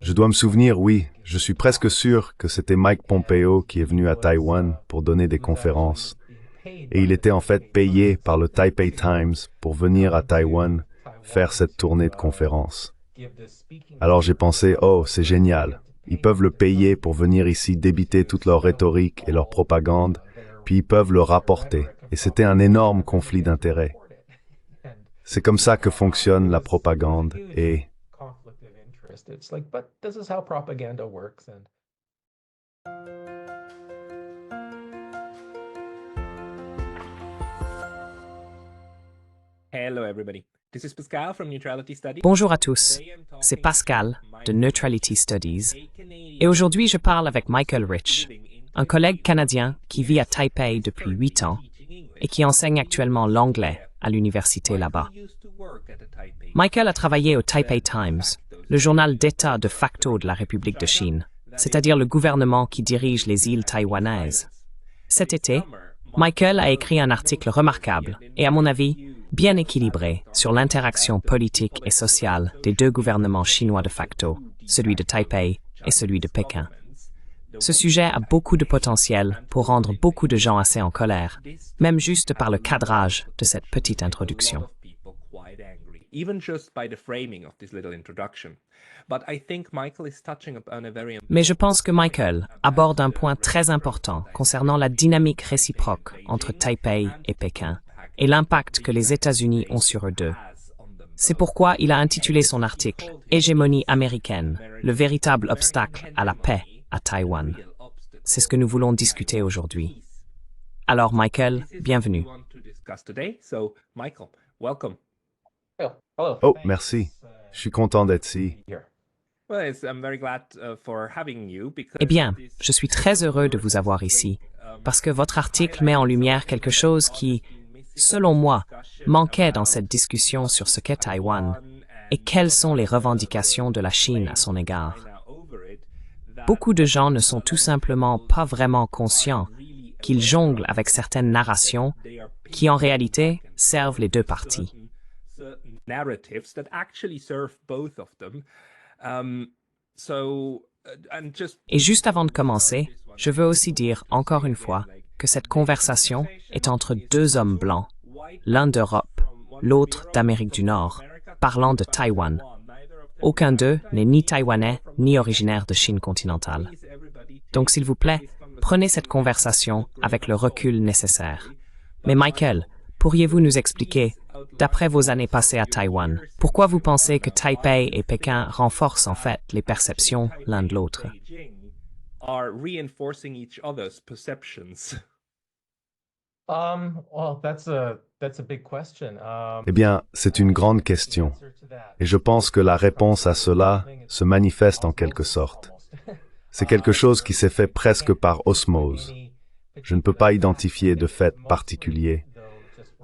Je dois me souvenir, oui, je suis presque sûr que c'était Mike Pompeo qui est venu à Taïwan pour donner des conférences. Et il était en fait payé par le Taipei Times pour venir à Taïwan faire cette tournée de conférences. Alors j'ai pensé, oh, c'est génial. Ils peuvent le payer pour venir ici débiter toute leur rhétorique et leur propagande, puis ils peuvent le rapporter. Et c'était un énorme conflit d'intérêts. C'est comme ça que fonctionne la propagande et... Hello everybody. This is Pascal from Neutrality Studies. Bonjour à tous, c'est Pascal de Neutrality Studies et aujourd'hui je parle avec Michael Rich, un collègue canadien qui vit à Taipei depuis 8 ans et qui enseigne actuellement l'anglais à l'université là-bas. Michael a travaillé au Taipei Times, le journal d'État de facto de la République de Chine, c'est-à-dire le gouvernement qui dirige les îles taïwanaises. Cet été, Michael a écrit un article remarquable et, à mon avis, bien équilibré sur l'interaction politique et sociale des deux gouvernements chinois de facto, celui de Taipei et celui de Pékin. Ce sujet a beaucoup de potentiel pour rendre beaucoup de gens assez en colère, même juste par le cadrage de cette petite introduction. Mais je pense que Michael aborde un point très important concernant la dynamique réciproque entre Taipei et Pékin et l'impact que les États-Unis ont sur eux deux. C'est pourquoi il a intitulé son article « Hégémonie américaine, le véritable obstacle à la paix à Taïwan ». C'est ce que nous voulons discuter aujourd'hui. Alors Michael, bienvenue. Oh, merci. Je suis content d'être ici. Eh bien, je suis très heureux de vous avoir ici, parce que votre article met en lumière quelque chose qui, selon moi, manquait dans cette discussion sur ce qu'est Taïwan et quelles sont les revendications de la Chine à son égard. Beaucoup de gens ne sont tout simplement pas vraiment conscients qu'ils jonglent avec certaines narrations qui, en réalité, servent les deux parties. Et juste avant de commencer, je veux aussi dire encore une fois que cette conversation est entre deux hommes blancs, l'un d'Europe, l'autre d'Amérique du Nord, parlant de Taïwan. Aucun d'eux n'est ni taïwanais ni originaire de Chine continentale. Donc s'il vous plaît, prenez cette conversation avec le recul nécessaire. Mais Michael, pourriez-vous nous expliquer, d'après vos années passées à Taïwan, pourquoi vous pensez que Taipei et Pékin renforcent en fait les perceptions l'un de l'autre? Eh bien, c'est une grande question. Et je pense que la réponse à cela se manifeste en quelque sorte. C'est quelque chose qui s'est fait presque par osmose. Je ne peux pas identifier de fait particulier.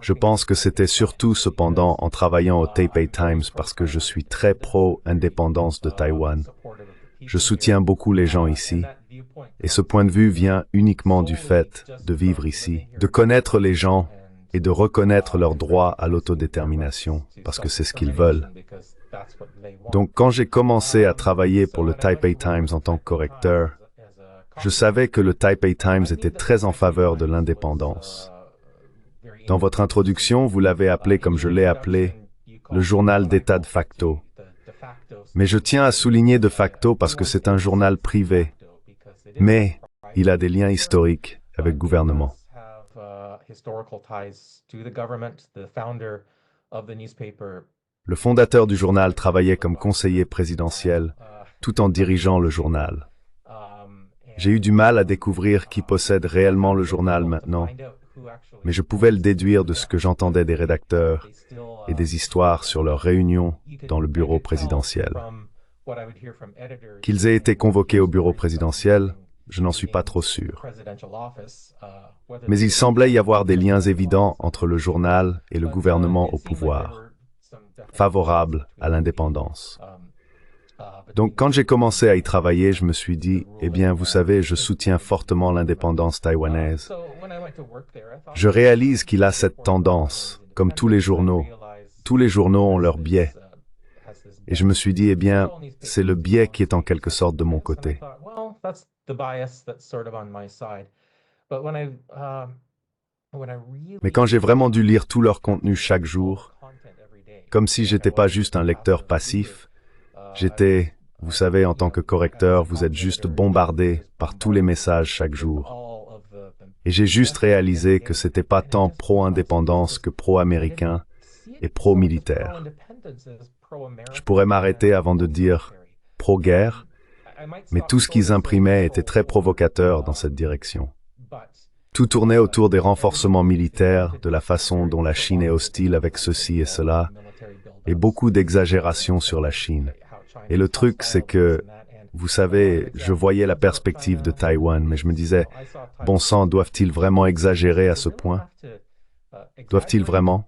Je pense que c'était surtout cependant en travaillant au Taipei Times parce que je suis très pro-indépendance de Taïwan. Je soutiens beaucoup les gens ici. Et ce point de vue vient uniquement du fait de vivre ici, de connaître les gens et de reconnaître leur droit à l'autodétermination, parce que c'est ce qu'ils veulent. Donc quand j'ai commencé à travailler pour le Taipei Times en tant que correcteur, je savais que le Taipei Times était très en faveur de l'indépendance. Dans votre introduction, vous l'avez appelé comme je l'ai appelé, le journal d'État de facto. Mais je tiens à souligner de facto parce que c'est un journal privé. Mais il a des liens historiques avec le gouvernement. Le fondateur du journal travaillait comme conseiller présidentiel, tout en dirigeant le journal. J'ai eu du mal à découvrir qui possède réellement le journal maintenant, mais je pouvais le déduire de ce que j'entendais des rédacteurs et des histoires sur leurs réunions dans le bureau présidentiel. Qu'ils aient été convoqués au bureau présidentiel, je n'en suis pas trop sûr. Mais il semblait y avoir des liens évidents entre le journal et le gouvernement au pouvoir, favorables à l'indépendance. Donc quand j'ai commencé à y travailler, je me suis dit, eh bien, vous savez, je soutiens fortement l'indépendance taïwanaise. Je réalise qu'il a cette tendance, comme tous les journaux. Tous les journaux ont leur biais. Et je me suis dit, eh bien, c'est le biais qui est en quelque sorte de mon côté. Mais quand j'ai vraiment dû lire tout leur contenu chaque jour, comme si j'étais pas juste un lecteur passif, j'étais, vous savez, en tant que correcteur, vous êtes juste bombardé par tous les messages chaque jour. Et j'ai juste réalisé que c'était pas tant pro-indépendance que pro-américain et pro-militaire. Je pourrais m'arrêter avant de dire pro-guerre, mais tout ce qu'ils imprimaient était très provocateur dans cette direction. Tout tournait autour des renforcements militaires, de la façon dont la Chine est hostile avec ceci et cela, et beaucoup d'exagérations sur la Chine. Et le truc, c'est que, vous savez, je voyais la perspective de Taïwan, mais je me disais, bon sang, doivent-ils vraiment exagérer à ce point? Doivent-ils vraiment?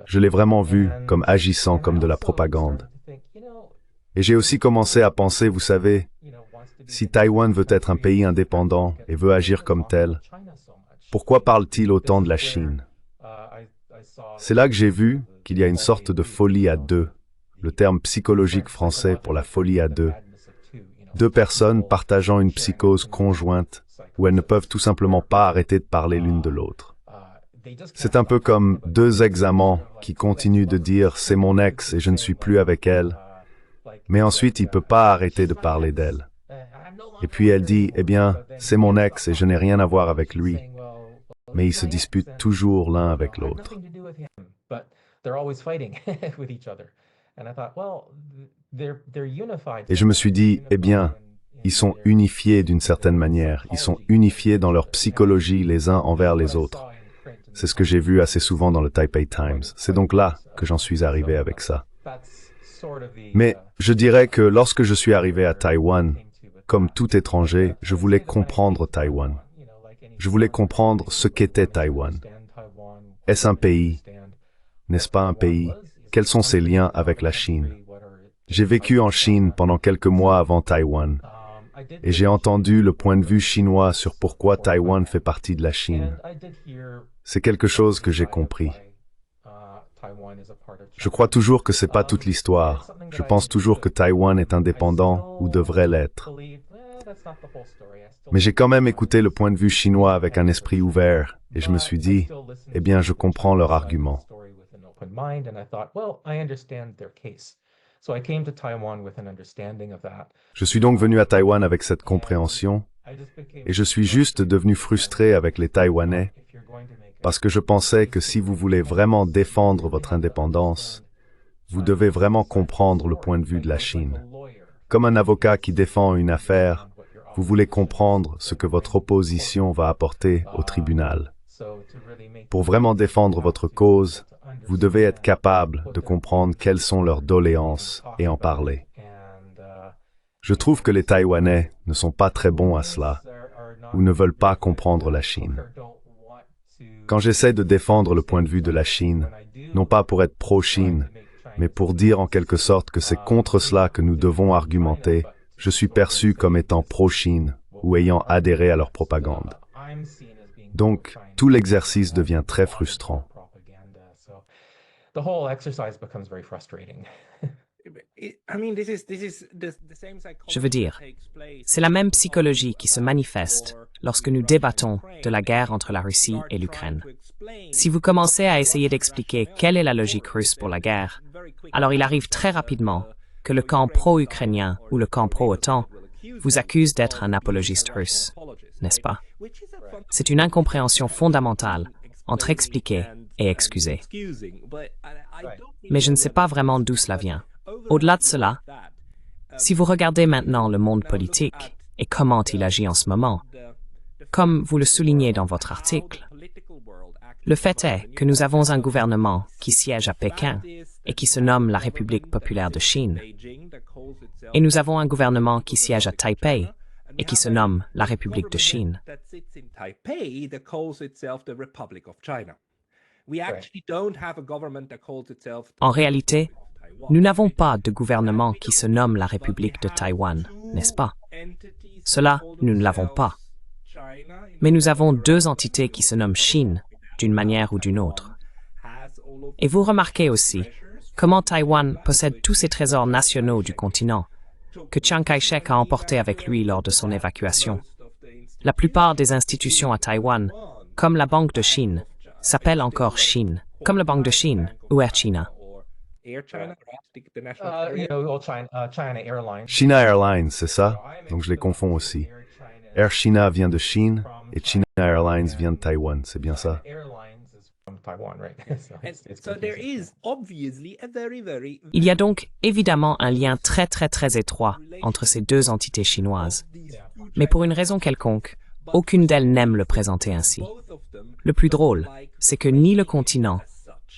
Je l'ai vraiment vu comme agissant comme de la propagande. Et j'ai aussi commencé à penser, vous savez, si Taïwan veut être un pays indépendant et veut agir comme tel, pourquoi parle-t-il autant de la Chine? C'est là que j'ai vu qu'il y a une sorte de folie à deux, le terme psychologique français pour la folie à deux. Deux personnes partageant une psychose conjointe où elles ne peuvent tout simplement pas arrêter de parler l'une de l'autre. C'est un peu comme deux ex-amants qui continuent de dire « c'est mon ex et je ne suis plus avec elle », mais ensuite il ne peut pas arrêter de parler d'elle. Et puis elle dit « eh bien, c'est mon ex et je n'ai rien à voir avec lui », mais ils se disputent toujours l'un avec l'autre. Et je me suis dit, eh bien, ils sont unifiés d'une certaine manière, ils sont unifiés dans leur psychologie les uns envers les autres. C'est ce que j'ai vu assez souvent dans le Taipei Times. C'est donc là que j'en suis arrivé avec ça. Mais je dirais que lorsque je suis arrivé à Taïwan, comme tout étranger, je voulais comprendre Taïwan. Je voulais comprendre ce qu'était Taïwan. Est-ce un pays? N'est-ce pas un pays? Quels sont ses liens avec la Chine? J'ai vécu en Chine pendant quelques mois avant Taïwan, et j'ai entendu le point de vue chinois sur pourquoi Taïwan fait partie de la Chine. C'est quelque chose que j'ai compris. Je crois toujours que c'est pas toute l'histoire. Je pense toujours que Taïwan est indépendant ou devrait l'être. Mais j'ai quand même écouté le point de vue chinois avec un esprit ouvert, et je me suis dit, eh bien, je comprends leur argument. Je suis donc venu à Taïwan avec cette compréhension, et je suis juste devenu frustré avec les Taïwanais, parce que je pensais que si vous voulez vraiment défendre votre indépendance, vous devez vraiment comprendre le point de vue de la Chine. Comme un avocat qui défend une affaire, vous voulez comprendre ce que votre opposition va apporter au tribunal. Pour vraiment défendre votre cause, vous devez être capable de comprendre quelles sont leurs doléances et en parler. Je trouve que les Taïwanais ne sont pas très bons à cela, ou ne veulent pas comprendre la Chine. Quand j'essaie de défendre le point de vue de la Chine, non pas pour être pro-Chine, mais pour dire en quelque sorte que c'est contre cela que nous devons argumenter, je suis perçu comme étant pro-Chine ou ayant adhéré à leur propagande. Donc, tout l'exercice devient très frustrant. Je veux dire, c'est la même psychologie qui se manifeste lorsque nous débattons de la guerre entre la Russie et l'Ukraine. Si vous commencez à essayer d'expliquer quelle est la logique russe pour la guerre, alors il arrive très rapidement que le camp pro-ukrainien ou le camp pro-OTAN vous accuse d'être un apologiste russe, n'est-ce pas? C'est une incompréhension fondamentale entre expliquer et excuser. Mais je ne sais pas vraiment d'où cela vient. Au-delà de cela, si vous regardez maintenant le monde politique et comment il agit en ce moment, comme vous le soulignez dans votre article, le fait est que nous avons un gouvernement qui siège à Pékin et qui se nomme la République populaire de Chine. Et nous avons un gouvernement qui siège à Taipei et qui se nomme la République de Chine. En réalité, nous n'avons pas de gouvernement qui se nomme la République de Taïwan, n'est-ce pas? Cela, nous ne l'avons pas. Mais nous avons deux entités qui se nomment Chine, d'une manière ou d'une autre. Et vous remarquez aussi comment Taïwan possède tous ces trésors nationaux du continent que Chiang Kai-shek a emportés avec lui lors de son évacuation. La plupart des institutions à Taïwan, comme la Banque de Chine, s'appellent encore Chine, comme la Banque de Chine ou Air China. Air China, the national carrier. China Airlines. China Airlines, c'est ça? Donc je les confonds aussi. Air China vient de Chine et China Airlines vient de Taïwan, c'est bien ça? Airlines is from Taiwan, right? And so there is obviously a very Il y a donc évidemment un lien très étroit entre ces deux entités chinoises. Mais pour une raison quelconque, aucune d'elles n'aime le présenter ainsi. Le plus drôle, c'est que ni le continent,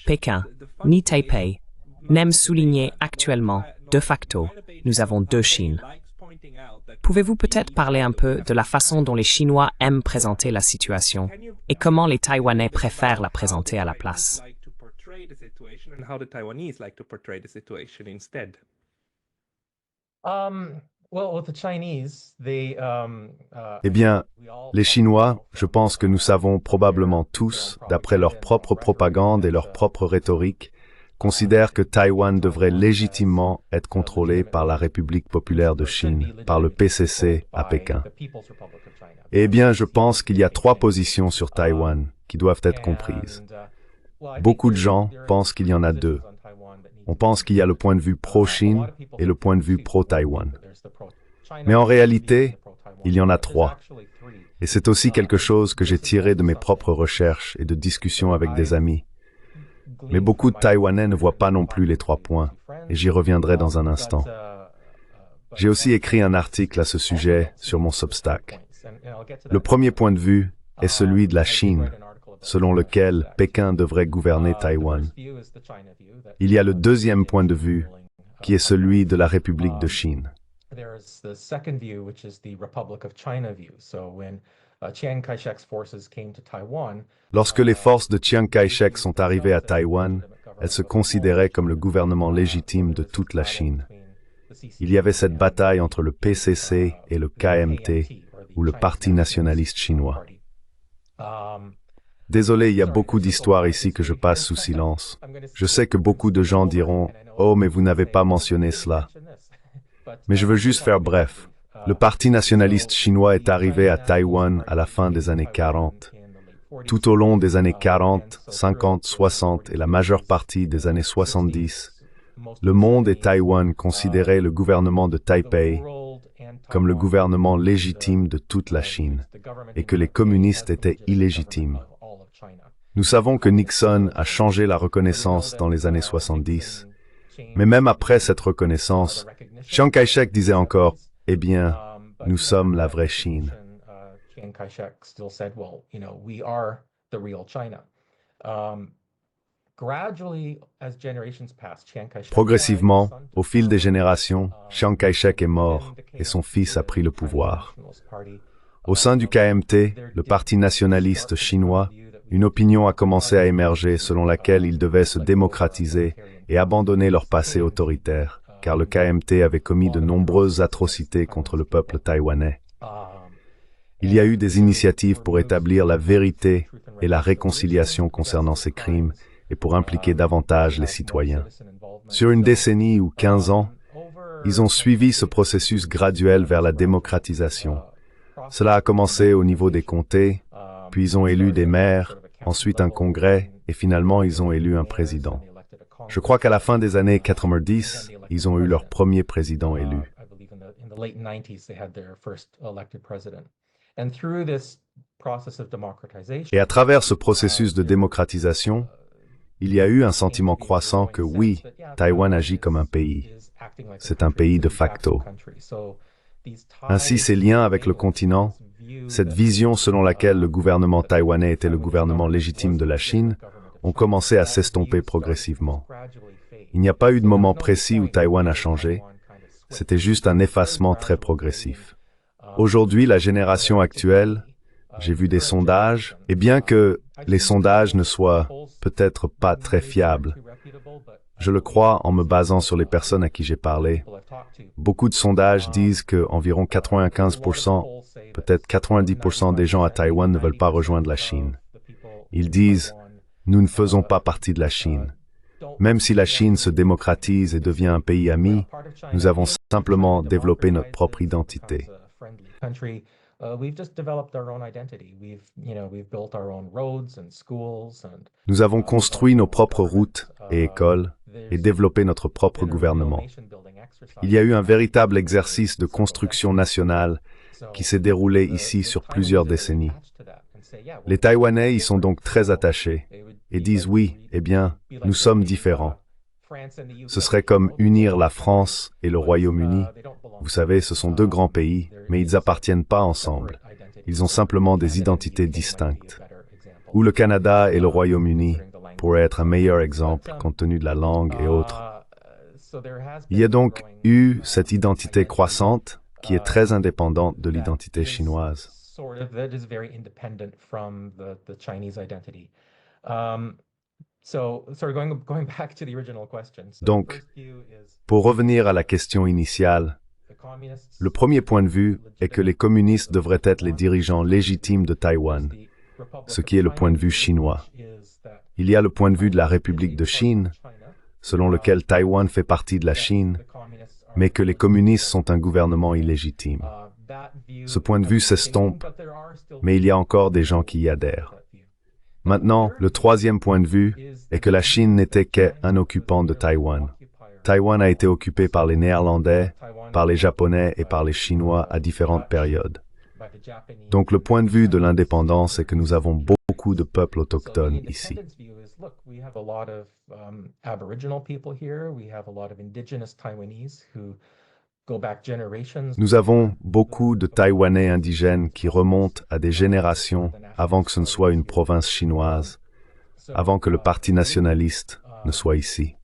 Pékin, ni Taipei n'aiment souligner actuellement, de facto, nous avons deux Chines. Pouvez-vous peut-être parler un peu de la façon dont les Chinois aiment présenter la situation et comment les Taïwanais préfèrent la présenter à la place? And how the Taiwanese like to portray the situation instead. Well, with the Chinese, they Eh bien, les Chinois, je pense que nous savons probablement tous, d'après leur propre propagande et leur propre rhétorique, considèrent que Taïwan devrait légitimement être contrôlé par la République populaire de Chine, par le PCC à Pékin. Eh bien, je pense qu'il y a trois positions sur Taïwan qui doivent être comprises. Beaucoup de gens pensent qu'il y en a deux. On pense qu'il y a le point de vue pro-Chine et le point de vue pro-Taïwan. Mais en réalité, il y en a trois. Et c'est aussi quelque chose que j'ai tiré de mes propres recherches et de discussions avec des amis. Mais beaucoup de Taïwanais ne voient pas non plus les trois points, et j'y reviendrai dans un instant. J'ai aussi écrit un article à ce sujet sur mon Substack. Le premier point de vue est celui de la Chine, selon lequel Pékin devrait gouverner Taïwan. Il y a le deuxième point de vue, qui est celui de la République de Chine. there's the second view, which is the Republic of China view. So when Chiang Kai-shek's forces came to Taiwan, Lorsque les forces de Chiang Kai-shek sont arrivées à Taïwan, elles se considéraient comme le gouvernement légitime de toute la Chine. Il y avait cette bataille entre le PCC et le KMT, ou le Parti nationaliste chinois. Désolé, il y a beaucoup d'histoires ici que je passe sous silence. Je sais que beaucoup de gens diront « Oh, mais vous n'avez pas mentionné cela ». Mais je veux juste faire bref. Le Parti nationaliste chinois est arrivé à Taïwan à la fin des années 40. Tout au long des années 40, 50, 60 et la majeure partie des années 70, le monde et Taïwan considéraient le gouvernement de Taipei comme le gouvernement légitime de toute la Chine, et que les communistes étaient illégitimes. Nous savons que Nixon a changé la reconnaissance dans les années 70, mais même après cette reconnaissance, Chiang Kai-shek disait encore « Eh bien, nous sommes la vraie Chine ». Chiang Kai-shek still said, well, you know, we are the real China. Gradually, as generations passed, Chiang Kai-shek Progressivement, au fil des générations, Chiang Kai-shek est mort et son fils a pris le pouvoir. Au sein du KMT, le Parti nationaliste chinois, une opinion a commencé à émerger selon laquelle ils devaient se démocratiser et abandonner leur passé autoritaire, car le KMT avait commis de nombreuses atrocités contre le peuple taïwanais. Il y a eu des initiatives pour établir la vérité et la réconciliation concernant ces crimes et pour impliquer davantage les citoyens. Sur une décennie ou 15 ans, ils ont suivi ce processus graduel vers la démocratisation. Cela a commencé au niveau des comtés, puis ils ont élu des maires, ensuite un congrès, et finalement ils ont élu un président. Je crois qu'à la fin des années 90, ils ont eu leur premier président élu. Et à travers ce processus de démocratisation, il y a eu un sentiment croissant que oui, Taïwan agit comme un pays. C'est un pays de facto. Ainsi, ces liens avec le continent, cette vision selon laquelle le gouvernement taïwanais était le gouvernement légitime de la Chine, ont commencé à s'estomper progressivement. Il n'y a pas eu de moment précis où Taïwan a changé, c'était juste un effacement très progressif. Aujourd'hui, la génération actuelle, j'ai vu des sondages, et bien que les sondages ne soient peut-être pas très fiables, Je le crois en me basant sur les personnes à qui j'ai parlé. Beaucoup de sondages disent que environ 95%, peut-être 90% des gens à Taïwan ne veulent pas rejoindre la Chine. Ils disent « Nous ne faisons pas partie de la Chine ». Même si la Chine se démocratise et devient un pays ami, nous avons simplement développé notre propre identité. Nous avons construit nos propres routes et écoles et développé notre propre gouvernement. Il y a eu un véritable exercice de construction nationale qui s'est déroulé ici sur plusieurs décennies. Les Taïwanais y sont donc très attachés et disent oui, eh bien, nous sommes différents. Ce serait comme unir la France et le Royaume-Uni. Vous savez, ce sont deux grands pays, mais ils n'appartiennent pas ensemble. Ils ont simplement des identités distinctes. Ou le Canada et le Royaume-Uni pourraient être un meilleur exemple compte tenu de la langue et autres. Il y a donc eu cette identité croissante qui est très indépendante de l'identité chinoise. Donc, pour revenir à la question initiale, le premier point de vue est que les communistes devraient être les dirigeants légitimes de Taïwan, ce qui est le point de vue chinois. Il y a le point de vue de la République de Chine, selon lequel Taïwan fait partie de la Chine, mais que les communistes sont un gouvernement illégitime. Ce point de vue s'estompe, mais il y a encore des gens qui y adhèrent. Maintenant, le troisième point de vue est que la Chine n'était qu'un occupant de Taïwan. Taïwan a été occupé par les Néerlandais, par les Japonais et par les Chinois à différentes périodes. Donc le point de vue de l'indépendance est que nous avons beaucoup de peuples autochtones ici. Nous avons beaucoup de Taïwanais indigènes qui remontent à des générations avant que ce ne soit une province chinoise, avant que le parti nationaliste ne soit ici.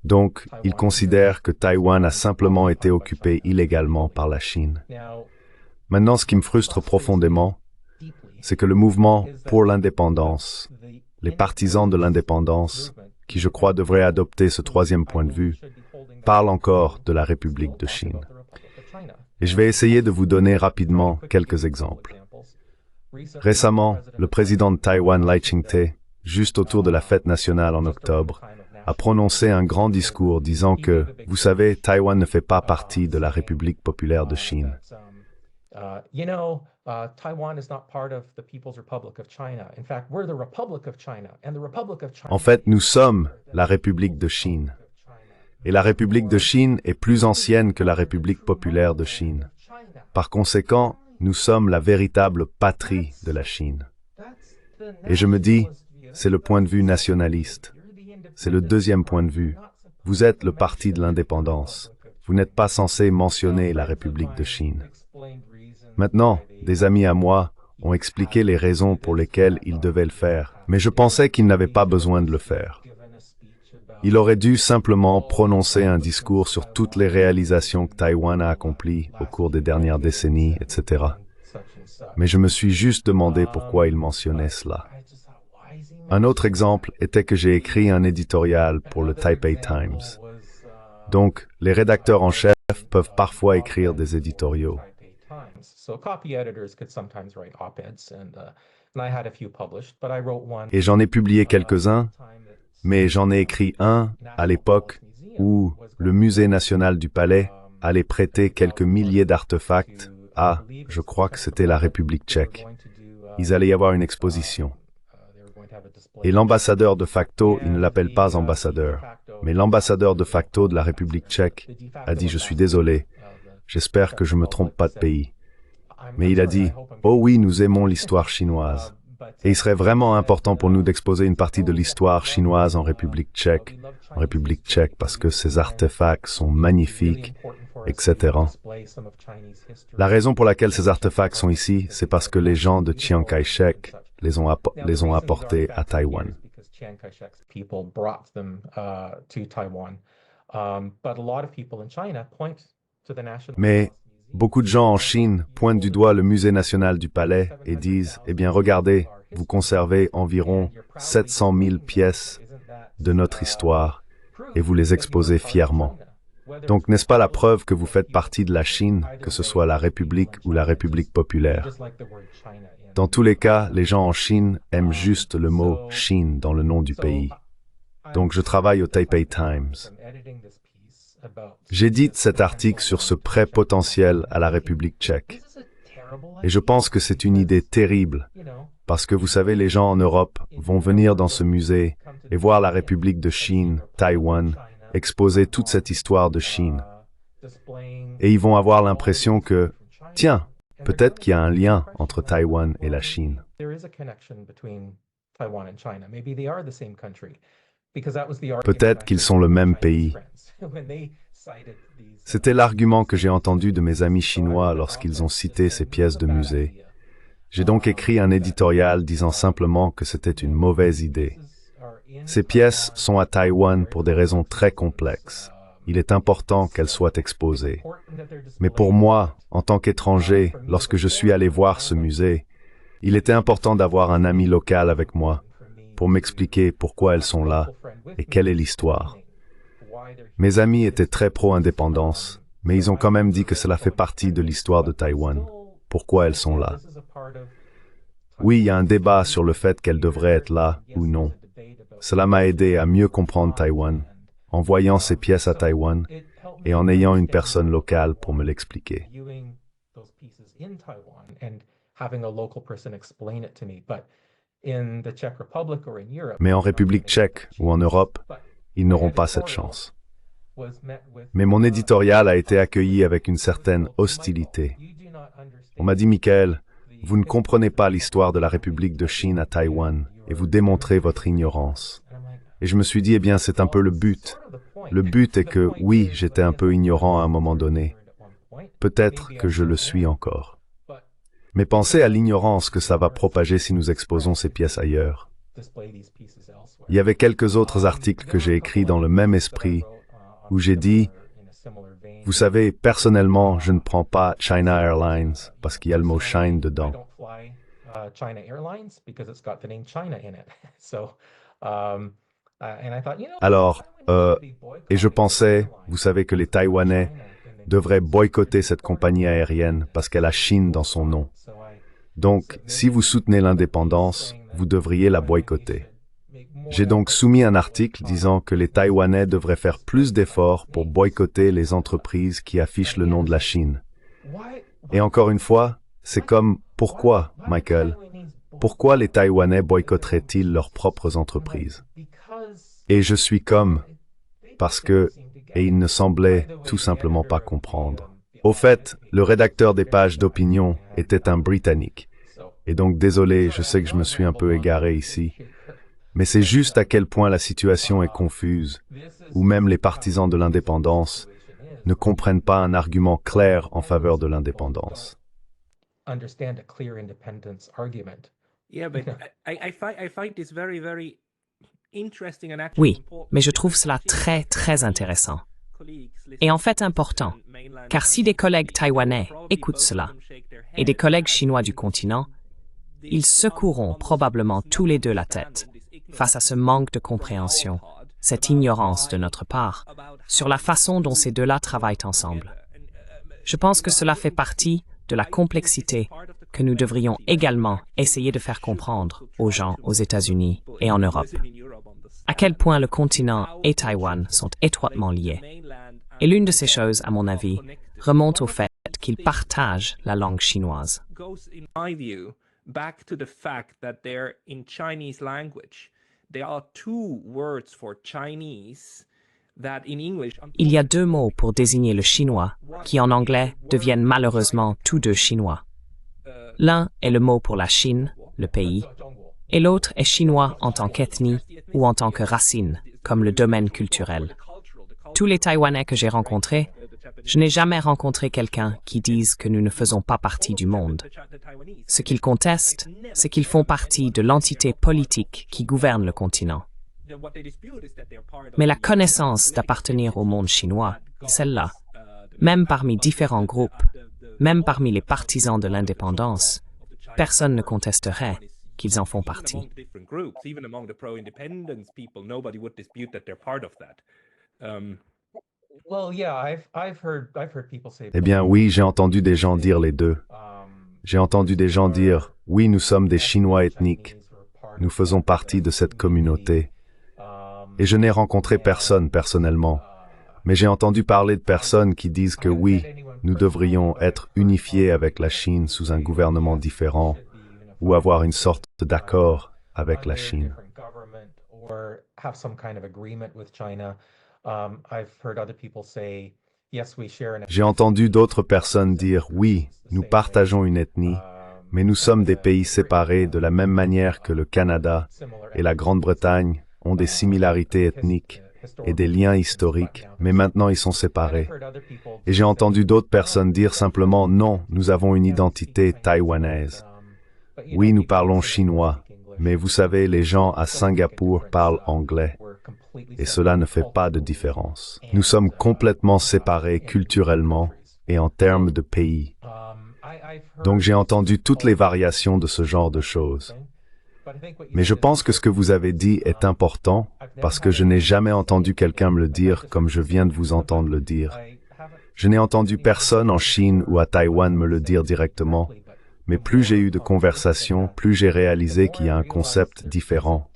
Donc, ils considèrent que Taïwan a simplement été occupé illégalement par la Chine. Maintenant, ce qui me frustre profondément, c'est que le mouvement pour l'indépendance, les partisans de l'indépendance, qui je crois devraient adopter ce troisième point de vue, parlent encore de la République de Chine. Et je vais essayer de vous donner rapidement quelques exemples. Récemment, le président de Taïwan, Lai Ching-te, juste autour de la fête nationale en octobre, a prononcé un grand discours disant que, vous savez, Taïwan ne fait pas partie de la République populaire de Chine. En fait, nous sommes la République de Chine. Et la République de Chine est plus ancienne que la République populaire de Chine. Par conséquent, nous sommes la véritable patrie de la Chine. Et je me dis, c'est le point de vue nationaliste. C'est le deuxième point de vue. Vous êtes le parti de l'indépendance. Vous n'êtes pas censé mentionner la République de Chine. Maintenant, des amis à moi ont expliqué les raisons pour lesquelles ils devaient le faire, mais je pensais qu'ils n'avaient pas besoin de le faire. Il aurait dû simplement prononcer un discours sur toutes les réalisations que Taïwan a accomplies au cours des dernières décennies, etc. Mais je me suis juste demandé pourquoi il mentionnait cela. Un autre exemple était que j'ai écrit un éditorial pour le Taipei Times. Donc, les rédacteurs en chef peuvent parfois écrire des éditoriaux. Et j'en ai publié quelques-uns, mais j'en ai écrit un à l'époque où le Musée national du Palais allait prêter quelques milliers d'artefacts à, je crois que c'était la République tchèque. Ils allaient y avoir une exposition. Et l'ambassadeur de facto, il ne l'appelle pas ambassadeur, mais l'ambassadeur de facto de la République tchèque a dit « Je suis désolé, j'espère que je ne me trompe pas de pays ». Mais il a dit « Oh oui, nous aimons l'histoire chinoise. Et il serait vraiment important pour nous d'exposer une partie de l'histoire chinoise en République tchèque parce que ces artefacts sont magnifiques, etc. La raison pour laquelle ces artefacts sont ici, c'est parce que les gens de Chiang Kai-shek les ont apportés à Taïwan. Mais beaucoup de gens en Chine pointent du doigt le musée national du Palais et disent « Eh bien, regardez, vous conservez environ 700 000 pièces de notre histoire et vous les exposez fièrement. Donc, n'est-ce pas la preuve que vous faites partie de la Chine, que ce soit la République ou la République populaire? Dans tous les cas, les gens en Chine aiment juste le mot « Chine » dans le nom du pays. Donc, je travaille au Taipei Times. J'édite cet article sur ce prêt potentiel à la République tchèque. Et je pense que c'est une idée terrible, parce que vous savez, les gens en Europe vont venir dans ce musée et voir la République de Chine, Taïwan, exposer toute cette histoire de Chine. Et ils vont avoir l'impression que, tiens, peut-être qu'il y a un lien entre Taïwan et la Chine. Peut-être qu'ils sont le même pays. C'était l'argument que j'ai entendu de mes amis chinois lorsqu'ils ont cité ces pièces de musée. J'ai donc écrit un éditorial disant simplement que c'était une mauvaise idée. Ces pièces sont à Taïwan pour des raisons très complexes. Il est important qu'elles soient exposées. Mais pour moi, en tant qu'étranger, lorsque je suis allé voir ce musée, il était important d'avoir un ami local avec moi pour m'expliquer pourquoi elles sont là et quelle est l'histoire. Mes amis étaient très pro-indépendance, mais ils ont quand même dit que cela fait partie de l'histoire de Taïwan. Pourquoi elles sont là? Oui, il y a un débat sur le fait qu'elles devraient être là ou non. Cela m'a aidé à mieux comprendre Taïwan, en voyant ces pièces à Taïwan et en ayant une personne locale pour me l'expliquer. Mais en République tchèque ou en Europe, ils n'auront pas cette chance. Mais mon éditorial a été accueilli avec une certaine hostilité. On m'a dit, Michael, vous ne comprenez pas l'histoire de la République de Chine à Taïwan et vous démontrez votre ignorance. Et je me suis dit, eh bien, c'est un peu le but. Le but est que, oui, j'étais un peu ignorant à un moment donné. Peut-être que je le suis encore. Mais pensez à l'ignorance que ça va propager si nous exposons ces pièces ailleurs. Il y avait quelques autres articles que j'ai écrits dans le même esprit, où j'ai dit, vous savez, personnellement, je ne prends pas China Airlines parce qu'il y a le mot Shine dedans. Alors, et je pensais, vous savez que les Taïwanais devraient boycotter cette compagnie aérienne parce qu'elle a Chine dans son nom. Donc, si vous soutenez l'indépendance, vous devriez la boycotter. J'ai donc soumis un article disant que les Taïwanais devraient faire plus d'efforts pour boycotter les entreprises qui affichent le nom de la Chine. Et encore une fois, c'est comme, pourquoi, Michael? Pourquoi les Taïwanais boycotteraient-ils leurs propres entreprises? Et je suis comme, parce que, et ils ne semblaient tout simplement pas comprendre. Au fait, le rédacteur des pages d'opinion était un Britannique. Et donc, désolé, je sais que je me suis un peu égaré ici. Mais c'est juste à quel point la situation est confuse, où même les partisans de l'indépendance ne comprennent pas un argument clair en faveur de l'indépendance. Oui, mais je trouve cela très, très intéressant. Et en fait important, car si des collègues taïwanais écoutent cela, et des collègues chinois du continent, ils secoueront probablement tous les deux la tête face à ce manque de compréhension, cette ignorance de notre part, sur la façon dont ces deux-là travaillent ensemble. Je pense que cela fait partie de la complexité que nous devrions également essayer de faire comprendre aux gens aux États-Unis et en Europe. À quel point le continent et Taïwan sont étroitement liés. Et l'une de ces choses, à mon avis, remonte au fait qu'ils partagent la langue chinoise. Back to the fact that they're in Chinese language. There are two words for Chinese that in English. Il y a deux mots pour désigner le chinois qui en anglais deviennent malheureusement tous deux chinois. L'un est le mot pour la Chine, le pays, et l'autre est chinois en tant qu'ethnie ou en tant que racine, comme le domaine culturel. Tous les Taïwanais que j'ai rencontrés, je n'ai jamais rencontré quelqu'un qui dise que nous ne faisons pas partie du monde. Ce qu'ils contestent, c'est qu'ils font partie de l'entité politique qui gouverne le continent. Mais la connaissance d'appartenir au monde chinois, celle-là, même parmi différents groupes, même parmi les partisans de l'indépendance, personne ne contesterait qu'ils en font partie. Well, yeah, I've heard people say Eh bien oui, j'ai entendu des gens dire les deux. J'ai entendu des gens dire, oui, nous sommes des Chinois ethniques, nous faisons partie de cette communauté. Et je n'ai rencontré personne personnellement, mais j'ai entendu parler de personnes qui disent que oui, nous devrions être unifiés avec la Chine sous un gouvernement différent, ou avoir une sorte d'accord avec la Chine. J'ai entendu d'autres personnes dire, oui, nous partageons une ethnie, mais nous sommes des pays séparés de la même manière que le Canada et la Grande-Bretagne ont des similarités ethniques et des liens historiques, mais maintenant ils sont séparés. Et j'ai entendu d'autres personnes dire simplement, non, nous avons une identité taïwanaise. Oui, nous parlons chinois, mais vous savez, les gens à Singapour parlent anglais. Et cela ne fait pas de différence. Nous sommes complètement séparés culturellement et en termes de pays. Donc j'ai entendu toutes les variations de ce genre de choses. Mais je pense que ce que vous avez dit est important parce que je n'ai jamais entendu quelqu'un me le dire comme je viens de vous entendre le dire. Je n'ai entendu personne en Chine ou à Taïwan me le dire directement, mais plus j'ai eu de conversations, plus j'ai réalisé qu'il y a un concept différent.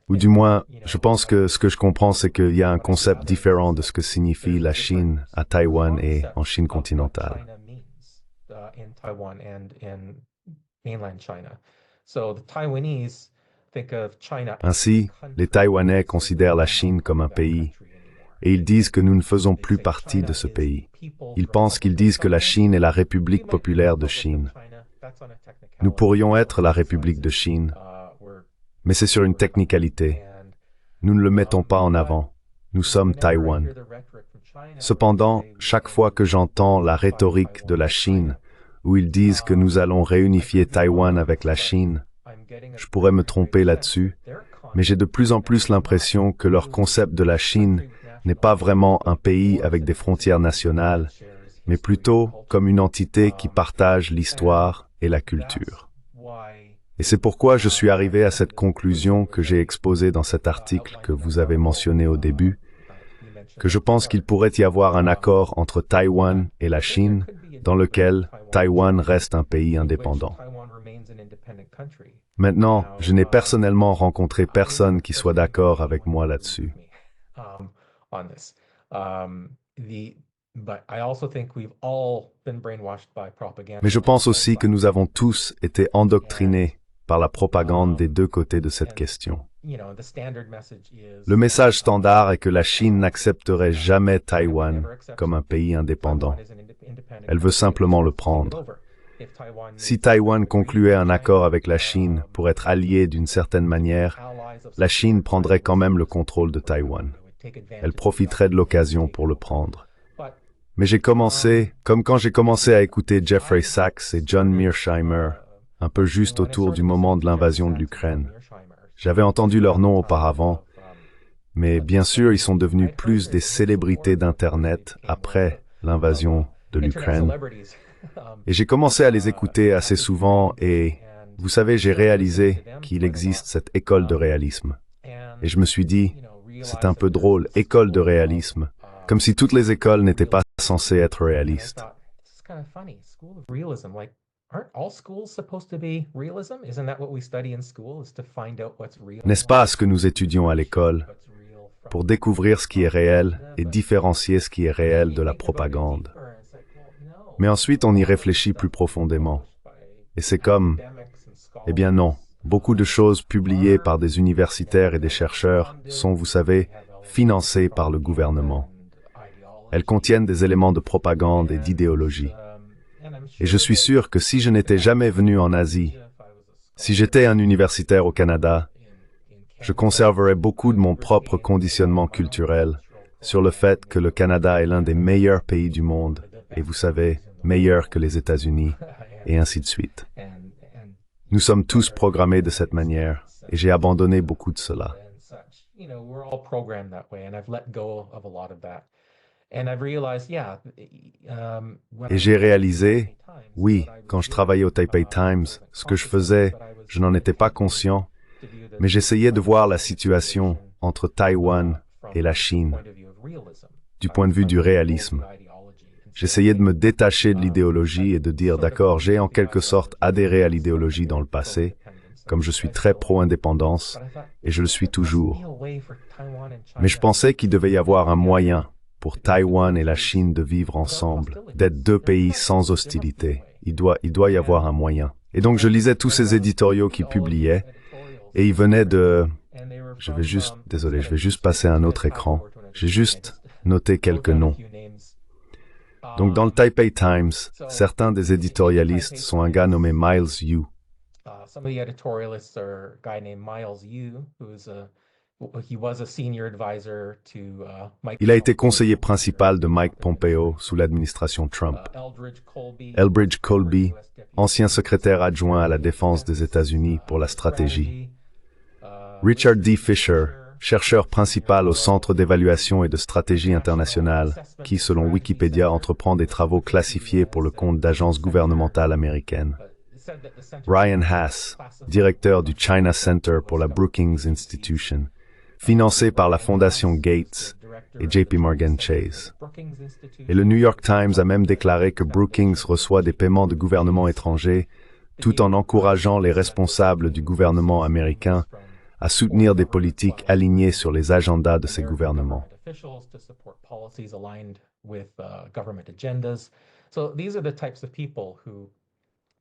Ou du moins, je pense que ce que je comprends, c'est qu'il y a un concept différent de ce que signifie la Chine à Taïwan et en Chine continentale. Ainsi, les Taïwanais considèrent la Chine comme un pays, et ils disent que nous ne faisons plus partie de ce pays. Ils pensent qu'ils disent que la Chine est la République populaire de Chine. Nous pourrions être la République de Chine, mais c'est sur une technicalité. Nous ne le mettons pas en avant. Nous sommes Taïwan. Cependant, chaque fois que j'entends la rhétorique de la Chine, où ils disent que nous allons réunifier Taïwan avec la Chine, je pourrais me tromper là-dessus, mais j'ai de plus en plus l'impression que leur concept de la Chine n'est pas vraiment un pays avec des frontières nationales, mais plutôt comme une entité qui partage l'histoire et la culture. Et c'est pourquoi je suis arrivé à cette conclusion que j'ai exposée dans cet article que vous avez mentionné au début, que je pense qu'il pourrait y avoir un accord entre Taïwan et la Chine, dans lequel Taïwan reste un pays indépendant. Maintenant, je n'ai personnellement rencontré personne qui soit d'accord avec moi là-dessus. Mais je pense aussi que nous avons tous été endoctrinés par la propagande des deux côtés de cette question. Le message standard est que la Chine n'accepterait jamais Taïwan comme un pays indépendant. Elle veut simplement le prendre. Si Taïwan concluait un accord avec la Chine pour être allié d'une certaine manière, la Chine prendrait quand même le contrôle de Taïwan. Elle profiterait de l'occasion pour le prendre. Mais j'ai commencé, comme quand j'ai commencé à écouter Jeffrey Sachs et John Mearsheimer, un peu juste autour du moment de l'invasion de l'Ukraine. J'avais entendu leur nom auparavant, mais bien sûr, ils sont devenus plus des célébrités d'Internet après l'invasion de l'Ukraine. Et j'ai commencé à les écouter assez souvent et, vous savez, j'ai réalisé qu'il existe cette école de réalisme. Et je me suis dit, c'est un peu drôle, école de réalisme, comme si toutes les écoles n'étaient pas censées être réalistes. N'est-ce pas ce que nous étudions à l'école, pour découvrir ce qui est réel et différencier ce qui est réel de la propagande? Mais ensuite, on y réfléchit plus profondément. Et c'est comme, eh bien non, beaucoup de choses publiées par des universitaires et des chercheurs sont, vous savez, financées par le gouvernement. Elles contiennent des éléments de propagande et d'idéologie. Et je suis sûr que si je n'étais jamais venu en Asie, si j'étais un universitaire au Canada, je conserverais beaucoup de mon propre conditionnement culturel sur le fait que le Canada est l'un des meilleurs pays du monde, et vous savez, meilleur que les États-Unis, et ainsi de suite. Nous sommes tous programmés de cette manière, et j'ai abandonné beaucoup de cela. Et j'ai réalisé, oui, quand je travaillais au Taipei Times, ce que je faisais, je n'en étais pas conscient, mais j'essayais de voir la situation entre Taïwan et la Chine, du point de vue du réalisme. J'essayais de me détacher de l'idéologie et de dire, d'accord, j'ai en quelque sorte adhéré à l'idéologie dans le passé, comme je suis très pro-indépendance, et je le suis toujours. Mais je pensais qu'il devait y avoir un moyen pour Taïwan et la Chine de vivre ensemble, d'être deux pays sans hostilité. Il doit y avoir un moyen. Et donc je lisais tous ces éditoriaux qu'ils publiaient, et ils venaient de... Désolé, je vais juste passer à un autre écran. J'ai juste noté quelques noms. Donc dans le Taipei Times, certains des éditorialistes sont un gars nommé Miles Yu. Il a été conseiller principal de Mike Pompeo sous l'administration Trump. Elbridge Colby, ancien secrétaire adjoint à la défense des États-Unis pour la stratégie. Richard D. Fisher, chercheur principal au Centre d'évaluation et de stratégie internationale, qui, selon Wikipédia, entreprend des travaux classifiés pour le compte d'agences gouvernementales américaines. Ryan Haas, directeur du China Center pour la Brookings Institution, financé par la Fondation Gates et JP Morgan Chase. Et le New York Times a même déclaré que Brookings reçoit des paiements de gouvernements étrangers, tout en encourageant les responsables du gouvernement américain à soutenir des politiques alignées sur les agendas de ces gouvernements.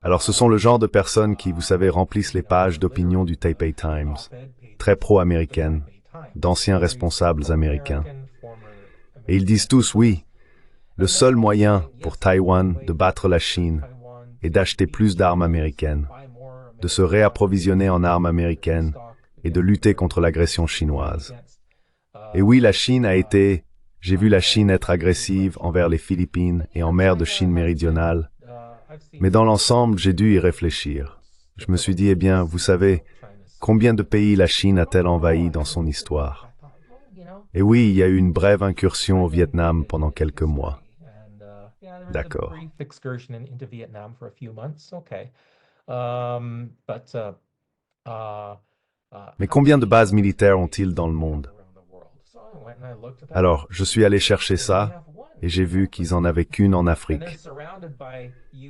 Alors ce sont le genre de personnes qui, vous savez, remplissent les pages d'opinion du Taipei Times, très pro-américaines, d'anciens responsables américains. Et ils disent tous, oui, le seul moyen pour Taïwan de battre la Chine est d'acheter plus d'armes américaines, de se réapprovisionner en armes américaines et de lutter contre l'agression chinoise. Et oui, la Chine a été... J'ai vu la Chine être agressive envers les Philippines et en mer de Chine méridionale, mais dans l'ensemble, j'ai dû y réfléchir. Je me suis dit, eh bien, vous savez, combien de pays la Chine a-t-elle envahi dans son histoire? Et oui, il y a eu une brève incursion au Vietnam pendant quelques mois. D'accord. Mais combien de bases militaires ont-ils dans le monde? Alors, je suis allé chercher ça, et j'ai vu qu'ils en avaient qu'une en Afrique.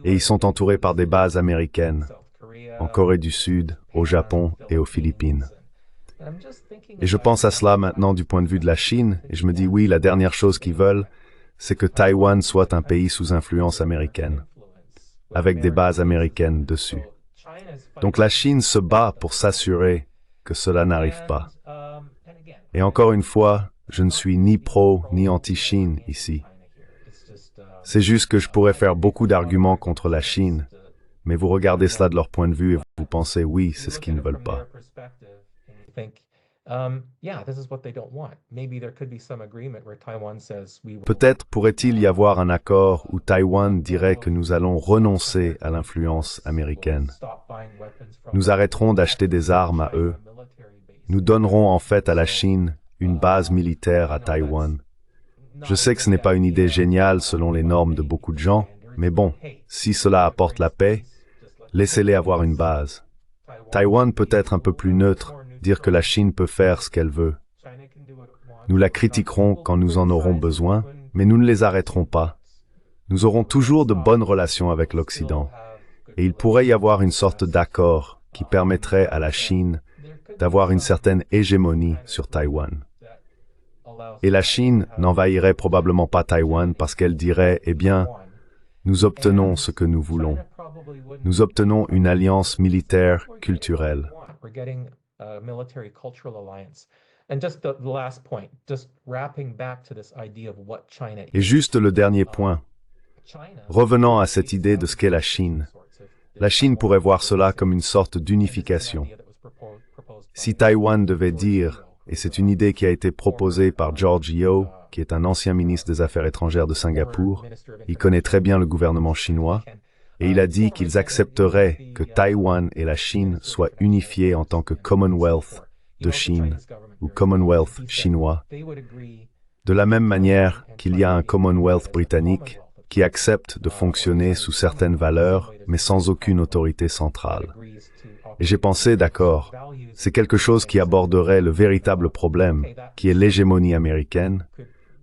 Et ils sont entourés par des bases américaines, en Corée du Sud, au Japon et aux Philippines. Et je pense à cela maintenant du point de vue de la Chine, et je me dis oui, la dernière chose qu'ils veulent, c'est que Taïwan soit un pays sous influence américaine, avec des bases américaines dessus. Donc la Chine se bat pour s'assurer que cela n'arrive pas. Et encore une fois, je ne suis ni pro ni anti-Chine ici. C'est juste que je pourrais faire beaucoup d'arguments contre la Chine, mais vous regardez cela de leur point de vue et vous pensez oui, c'est ce qu'ils ne veulent pas. Peut-être pourrait-il y avoir un accord où Taïwan dirait que nous allons renoncer à l'influence américaine. Nous arrêterons d'acheter des armes à eux. Nous donnerons en fait à la Chine une base militaire à Taïwan. Je sais que ce n'est pas une idée géniale selon les normes de beaucoup de gens, mais bon, si cela apporte la paix, laissez-les avoir une base. Taïwan peut être un peu plus neutre, dire que la Chine peut faire ce qu'elle veut. Nous la critiquerons quand nous en aurons besoin, mais nous ne les arrêterons pas. Nous aurons toujours de bonnes relations avec l'Occident, et il pourrait y avoir une sorte d'accord qui permettrait à la Chine d'avoir une certaine hégémonie sur Taïwan. Et la Chine n'envahirait probablement pas Taïwan parce qu'elle dirait, eh bien, nous obtenons ce que nous voulons. Nous obtenons une alliance militaire culturelle. Et juste le dernier point. Revenant à cette idée de ce qu'est la Chine. La Chine pourrait voir cela comme une sorte d'unification. Si Taïwan devait dire, et c'est une idée qui a été proposée par George Yeo, qui est un ancien ministre des Affaires étrangères de Singapour, il connaît très bien le gouvernement chinois, et il a dit qu'ils accepteraient que Taïwan et la Chine soient unifiés en tant que Commonwealth de Chine, ou Commonwealth chinois, de la même manière qu'il y a un Commonwealth britannique qui accepte de fonctionner sous certaines valeurs, mais sans aucune autorité centrale. Et j'ai pensé, d'accord, c'est quelque chose qui aborderait le véritable problème, qui est l'hégémonie américaine,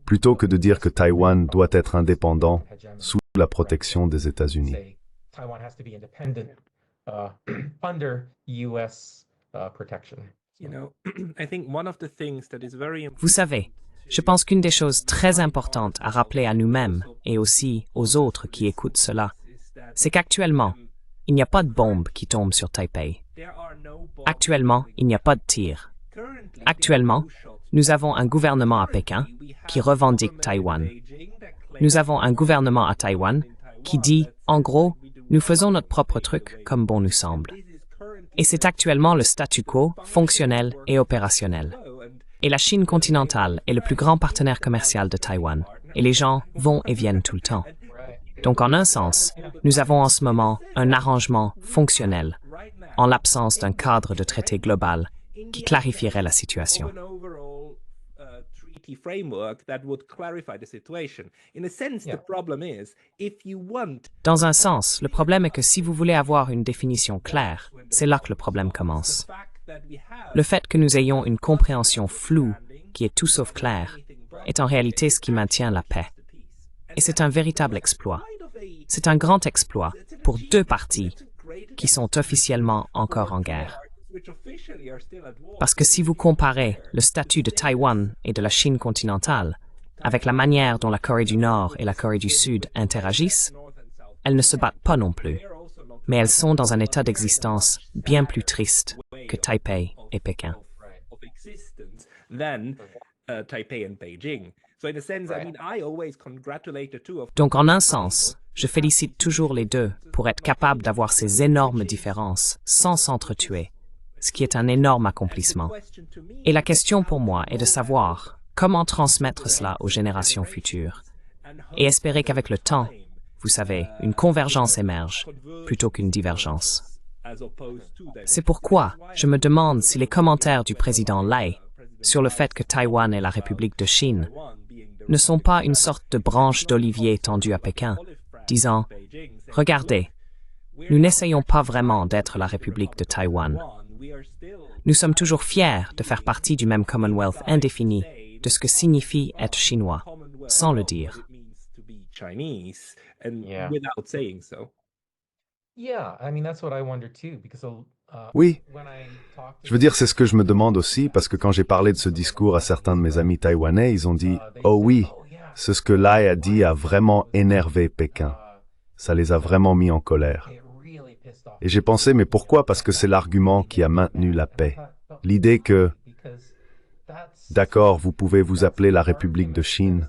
plutôt que de dire que Taïwan doit être indépendant sous la protection des États-Unis. Vous savez, je pense qu'une des choses très importantes à rappeler à nous-mêmes et aussi aux autres qui écoutent cela, c'est qu'actuellement, il n'y a pas de bombe qui tombe sur Taipei. Actuellement, il n'y a pas de tir. Actuellement, nous avons un gouvernement à Pékin qui revendique Taïwan. Nous avons un gouvernement à Taïwan qui dit, en gros, nous faisons notre propre truc comme bon nous semble. Et c'est actuellement le statu quo fonctionnel et opérationnel. Et la Chine continentale est le plus grand partenaire commercial de Taïwan, et les gens vont et viennent tout le temps. Donc en un sens, nous avons en ce moment un arrangement fonctionnel, en l'absence d'un cadre de traité global qui clarifierait la situation. Dans un sens, le problème est que si vous voulez avoir une définition claire, c'est là que le problème commence. Le fait que nous ayons une compréhension floue, qui est tout sauf claire, est en réalité ce qui maintient la paix. Et c'est un véritable exploit. C'est un grand exploit pour deux parties qui sont officiellement encore en guerre. Parce que si vous comparez le statut de Taïwan et de la Chine continentale avec la manière dont la Corée du Nord et la Corée du Sud interagissent, elles ne se battent pas non plus, mais elles sont dans un état d'existence bien plus triste que Taipei et Pékin. Donc en un sens, je félicite toujours les deux pour être capables d'avoir ces énormes différences sans s'entretuer, ce qui est un énorme accomplissement. Et la question pour moi est de savoir comment transmettre cela aux générations futures et espérer qu'avec le temps, vous savez, une convergence émerge plutôt qu'une divergence. C'est pourquoi je me demande si les commentaires du président Lai sur le fait que Taïwan est la République de Chine ne sont pas une sorte de branche d'olivier tendue à Pékin, disant « Regardez, nous n'essayons pas vraiment d'être la République de Taïwan. Nous sommes toujours fiers de faire partie du même Commonwealth indéfini de ce que signifie être chinois, sans le dire. » Oui, je veux dire, c'est ce que je me demande aussi, parce que quand j'ai parlé de ce discours à certains de mes amis taïwanais, ils ont dit « Oh oui, c'est ce que Lai a dit a vraiment énervé Pékin. Ça les a vraiment mis en colère. » Et j'ai pensé, mais pourquoi? Parce que c'est l'argument qui a maintenu la paix. L'idée que, d'accord, vous pouvez vous appeler la République de Chine,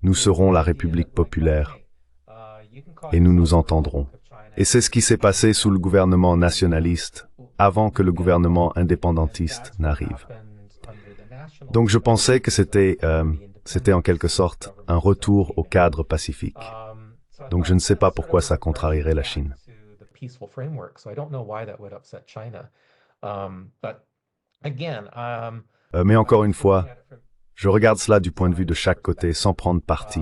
nous serons la République populaire, et nous nous entendrons. Et c'est ce qui s'est passé sous le gouvernement nationaliste, avant que le gouvernement indépendantiste n'arrive. Donc je pensais que c'était en quelque sorte un retour au cadre pacifique. Donc je ne sais pas pourquoi ça contrarierait la Chine. Mais encore une fois, je regarde cela du point de vue de chaque côté, sans prendre parti.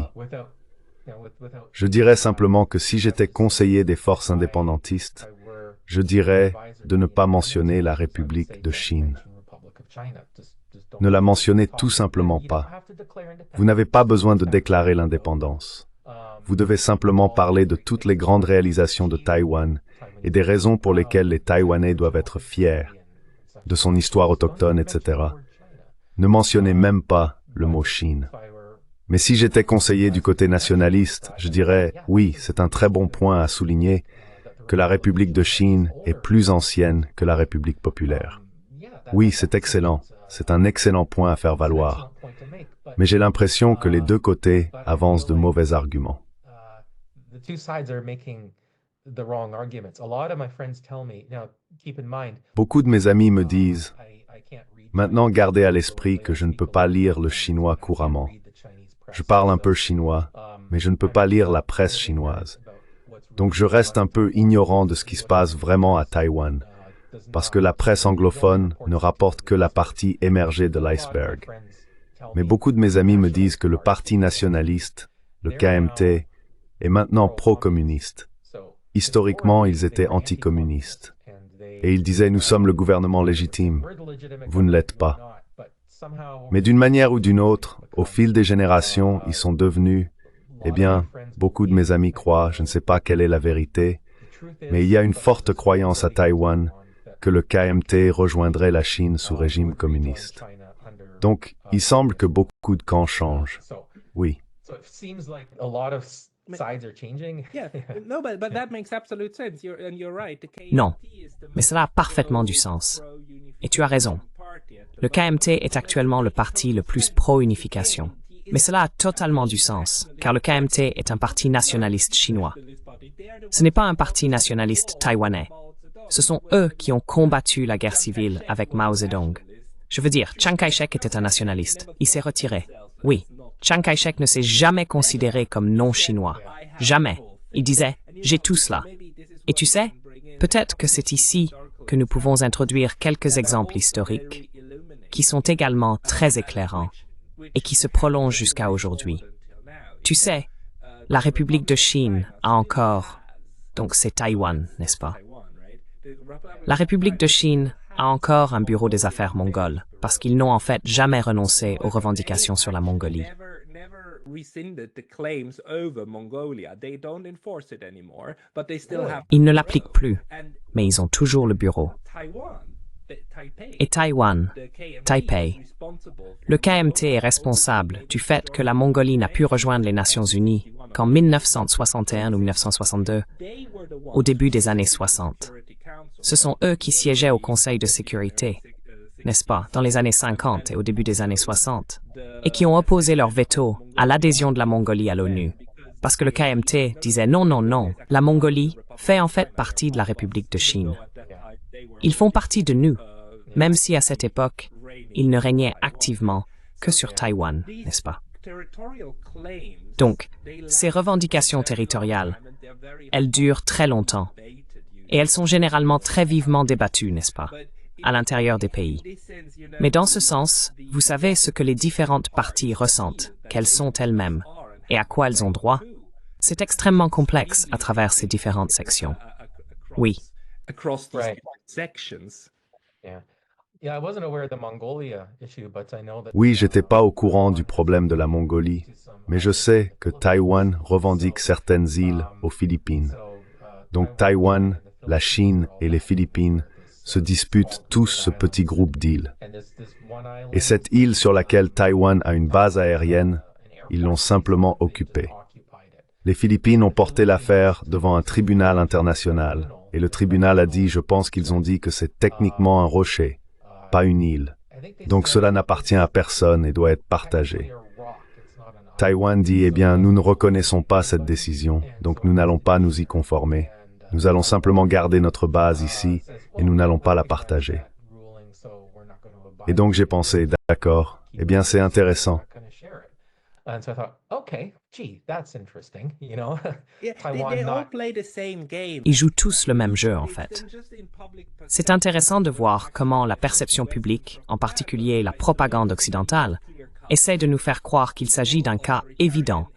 Je dirais simplement que si j'étais conseiller des forces indépendantistes, je dirais de ne pas mentionner la République de Chine. Ne la mentionnez tout simplement pas. Vous n'avez pas besoin de déclarer l'indépendance. Vous devez simplement parler de toutes les grandes réalisations de Taïwan et des raisons pour lesquelles les Taïwanais doivent être fiers, de son histoire autochtone, etc. Ne mentionnez même pas le mot Chine. Mais si j'étais conseiller du côté nationaliste, je dirais, oui, c'est un très bon point à souligner, que la République de Chine est plus ancienne que la République populaire. Oui, c'est excellent, c'est un excellent point à faire valoir. Mais j'ai l'impression que les deux côtés avancent de mauvais arguments. Beaucoup de mes amis me disent, maintenant gardez à l'esprit que je ne peux pas lire le chinois couramment. Je parle un peu chinois, mais je ne peux pas lire la presse chinoise. Donc je reste un peu ignorant de ce qui se passe vraiment à Taïwan, parce que la presse anglophone ne rapporte que la partie émergée de l'iceberg. Mais beaucoup de mes amis me disent que le parti nationaliste, le KMT, est maintenant pro-communiste. Historiquement, ils étaient anticommunistes. Et il disait, nous sommes le gouvernement légitime. Vous ne l'êtes pas. Mais d'une manière ou d'une autre, au fil des générations, ils sont devenus, eh bien, beaucoup de mes amis croient, je ne sais pas quelle est la vérité, mais il y a une forte croyance à Taïwan que le KMT rejoindrait la Chine sous régime communiste. Donc, il semble que beaucoup de camps changent. Oui. Non, mais cela a parfaitement du sens. Et tu as raison. Le KMT est actuellement le parti le plus pro-unification. Mais cela a totalement du sens, car le KMT est un parti nationaliste chinois. Ce n'est pas un parti nationaliste taïwanais. Ce sont eux qui ont combattu la guerre civile avec Mao Zedong. Je veux dire, Chiang Kai-shek était un nationaliste. Il s'est retiré. Oui, Chiang Kai-shek ne s'est jamais considéré comme non-chinois. Jamais. Il disait, j'ai tout cela. Et tu sais, peut-être que c'est ici que nous pouvons introduire quelques exemples historiques qui sont également très éclairants et qui se prolongent jusqu'à aujourd'hui. Tu sais, la République de Chine a encore, donc c'est Taïwan, n'est-ce pas? La République de Chine a encore un bureau des affaires mongoles, parce qu'ils n'ont en fait jamais renoncé aux revendications sur la Mongolie. Ils ne l'appliquent plus, mais ils ont toujours le bureau. Et Taïwan, Taipei, le KMT est responsable du fait que la Mongolie n'a pu rejoindre les Nations Unies qu'en 1961 ou 1962, au début des années 60. Ce sont eux qui siégeaient au Conseil de sécurité, n'est-ce pas, dans les années 50 et au début des années 60, et qui ont opposé leur veto à l'adhésion de la Mongolie à l'ONU. Parce que le KMT disait non, non, non, la Mongolie fait en fait partie de la République de Chine. Ils font partie de nous, même si à cette époque, ils ne régnaient activement que sur Taïwan, n'est-ce pas? Donc, ces revendications territoriales, elles durent très longtemps, et elles sont généralement très vivement débattues, n'est-ce pas, à l'intérieur des pays. Mais dans ce sens, vous savez ce que les différentes parties ressentent, qu'elles sont elles-mêmes, et à quoi elles ont droit. C'est extrêmement complexe à travers ces différentes sections. Oui. Oui, j'étais pas au courant du problème de la Mongolie, mais je sais que Taïwan revendique certaines îles aux Philippines. Donc Taïwan, la Chine et les Philippines se disputent tous ce petit groupe d'îles. Et cette île sur laquelle Taïwan a une base aérienne, ils l'ont simplement occupée. Les Philippines ont porté l'affaire devant un tribunal international, et le tribunal a dit, je pense qu'ils ont dit que c'est techniquement un rocher, pas une île. Donc cela n'appartient à personne et doit être partagé. Taïwan dit, eh bien, nous ne reconnaissons pas cette décision, donc nous n'allons pas nous y conformer. Nous allons simplement garder notre base ici et nous n'allons pas la partager. Et donc j'ai pensé, d'accord, eh bien c'est intéressant. Ils jouent tous le même jeu, en fait. C'est intéressant de voir comment la perception publique, en particulier la propagande occidentale, essaie de nous faire croire qu'il s'agit d'un cas évident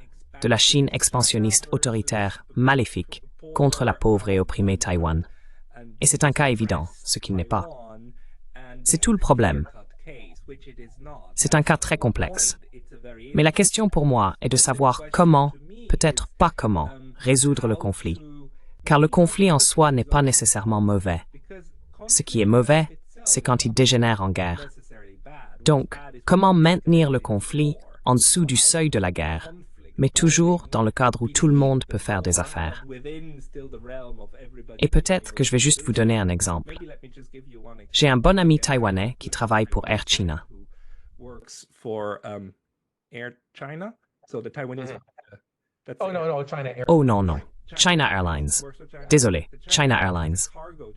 de la Chine expansionniste autoritaire maléfique contre la pauvre et opprimée Taïwan. Et c'est un cas évident, ce qu'il n'est pas. C'est tout le problème. C'est un cas très complexe. Mais la question pour moi est de savoir comment, peut-être pas comment, résoudre le conflit. Car le conflit en soi n'est pas nécessairement mauvais. Ce qui est mauvais, c'est quand il dégénère en guerre. Donc, comment maintenir le conflit en dessous du seuil de la guerre, mais toujours dans le cadre où tout le monde peut faire des affaires. Et peut-être que je vais juste vous donner un exemple. J'ai un bon ami taïwanais qui travaille pour Air China. Oh non, non. China Airlines. Désolé, China Airlines.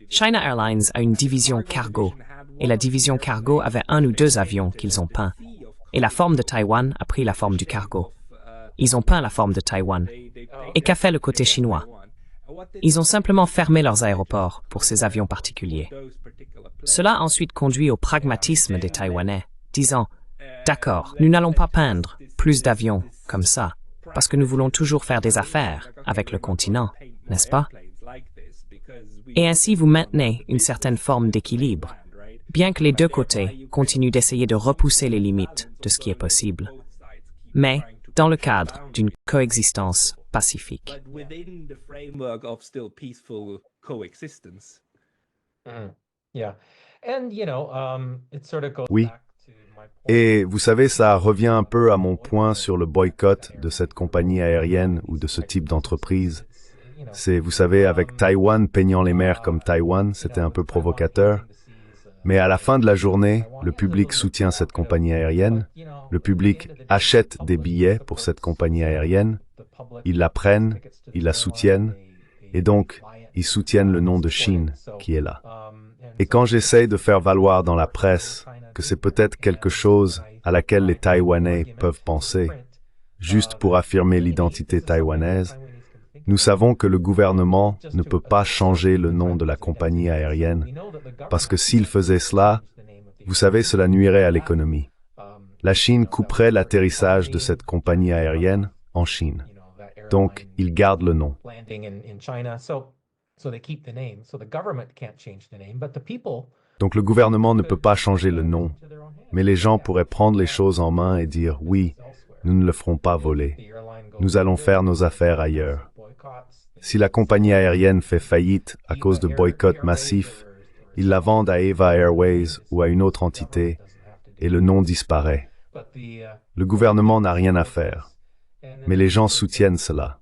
China Airlines a une division cargo, et la division cargo avait 1 ou 2 avions qu'ils ont peints. Et la forme de Taïwan a pris la forme du cargo. Ils ont peint la forme de Taïwan. Et qu'a fait le côté chinois? Ils ont simplement fermé leurs aéroports pour ces avions particuliers. Cela a ensuite conduit au pragmatisme des Taïwanais, disant « D'accord, nous n'allons pas peindre plus d'avions comme ça, parce que nous voulons toujours faire des affaires avec le continent, n'est-ce pas? » Et ainsi vous maintenez une certaine forme d'équilibre, bien que les deux côtés continuent d'essayer de repousser les limites de ce qui est possible, mais dans le cadre d'une coexistence pacifique. Oui. Et vous savez, ça revient un peu à mon point sur le boycott de cette compagnie aérienne ou de ce type d'entreprise. C'est, vous savez, avec Taïwan peignant les mers comme Taïwan, c'était un peu provocateur. Mais à la fin de la journée, le public soutient cette compagnie aérienne, le public achète des billets pour cette compagnie aérienne, ils la prennent, ils la soutiennent, et donc ils soutiennent le nom de Chine qui est là. Et quand j'essaye de faire valoir dans la presse que c'est peut-être quelque chose à laquelle les Taïwanais peuvent penser, juste pour affirmer l'identité taïwanaise, nous savons que le gouvernement ne peut pas changer le nom de la compagnie aérienne, parce que s'il faisait cela, vous savez, cela nuirait à l'économie. La Chine couperait l'atterrissage de cette compagnie aérienne en Chine. Donc, ils gardent le nom. Donc le gouvernement ne peut pas changer le nom, mais les gens pourraient prendre les choses en main et dire « Oui, nous ne le ferons pas voler. Nous allons faire nos affaires ailleurs. » Si la compagnie aérienne fait faillite à cause de boycotts massifs, ils la vendent à Eva Airways ou à une autre entité et le nom disparaît. Le gouvernement n'a rien à faire, mais les gens soutiennent cela.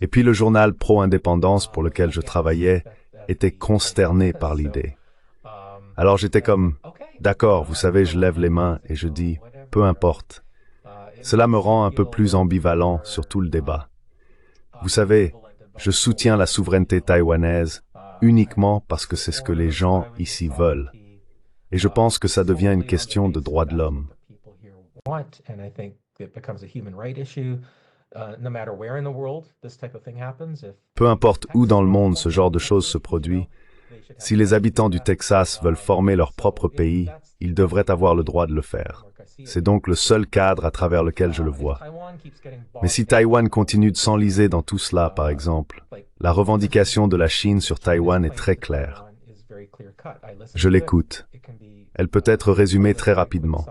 Et puis le journal pro-indépendance pour lequel je travaillais était consterné par l'idée. Alors j'étais comme, d'accord, vous savez, je lève les mains et je dis, peu importe. Cela me rend un peu plus ambivalent sur tout le débat. Vous savez, je soutiens la souveraineté taïwanaise uniquement parce que c'est ce que les gens ici veulent. Et je pense que ça devient une question de droits de l'homme. Peu importe où dans le monde ce genre de choses se produit, si les habitants du Texas veulent former leur propre pays, ils devraient avoir le droit de le faire. C'est donc le seul cadre à travers lequel je le vois. Mais si Taïwan continue de s'enliser dans tout cela, par exemple, la revendication de la Chine sur Taïwan est très claire. Je l'écoute. Elle peut être résumée très rapidement.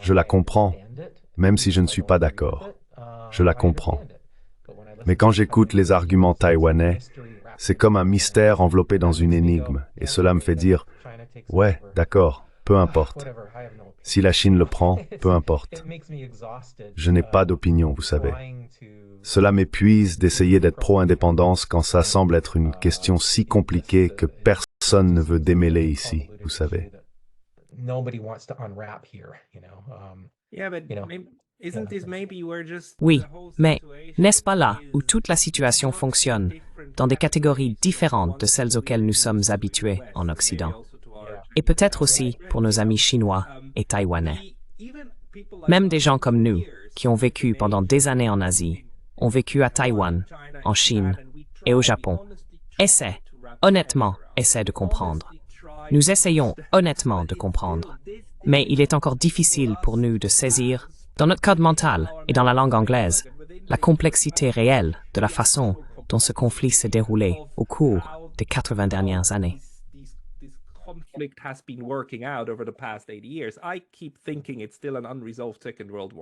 Je la comprends, même si je ne suis pas d'accord. Je la comprends. Mais quand j'écoute les arguments taïwanais, c'est comme un mystère enveloppé dans une énigme, et cela me fait dire « Ouais, d'accord, peu importe. Si la Chine le prend, peu importe. » Je n'ai pas d'opinion, vous savez. Cela m'épuise d'essayer d'être pro-indépendance quand ça semble être une question si compliquée que personne ne veut démêler ici, vous savez. Oui, mais n'est-ce pas là où toute la situation fonctionne, dans des catégories différentes de celles auxquelles nous sommes habitués en Occident, et peut-être aussi pour nos amis chinois et taïwanais. Même des gens comme nous, qui ont vécu pendant des années en Asie, ont vécu à Taïwan, en Chine et au Japon, honnêtement, essaient de comprendre. Nous essayons honnêtement de comprendre, mais il est encore difficile pour nous de saisir, dans notre code mental et dans la langue anglaise, la complexité réelle de la façon dont ce conflit s'est déroulé au cours des 80 dernières années.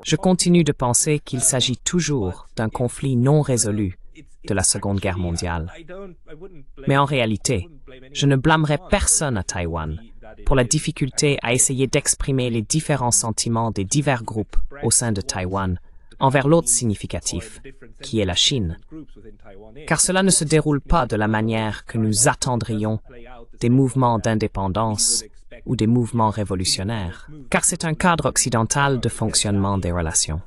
Je continue de penser qu'il s'agit toujours d'un conflit non résolu de la Seconde Guerre mondiale. Mais en réalité, je ne blâmerai personne à Taïwan pour la difficulté à essayer d'exprimer les différents sentiments des divers groupes au sein de Taïwan envers l'autre significatif, qui est la Chine. Car cela ne se déroule pas de la manière que nous attendrions des mouvements d'indépendance ou des mouvements révolutionnaires, car c'est un cadre occidental de fonctionnement des relations.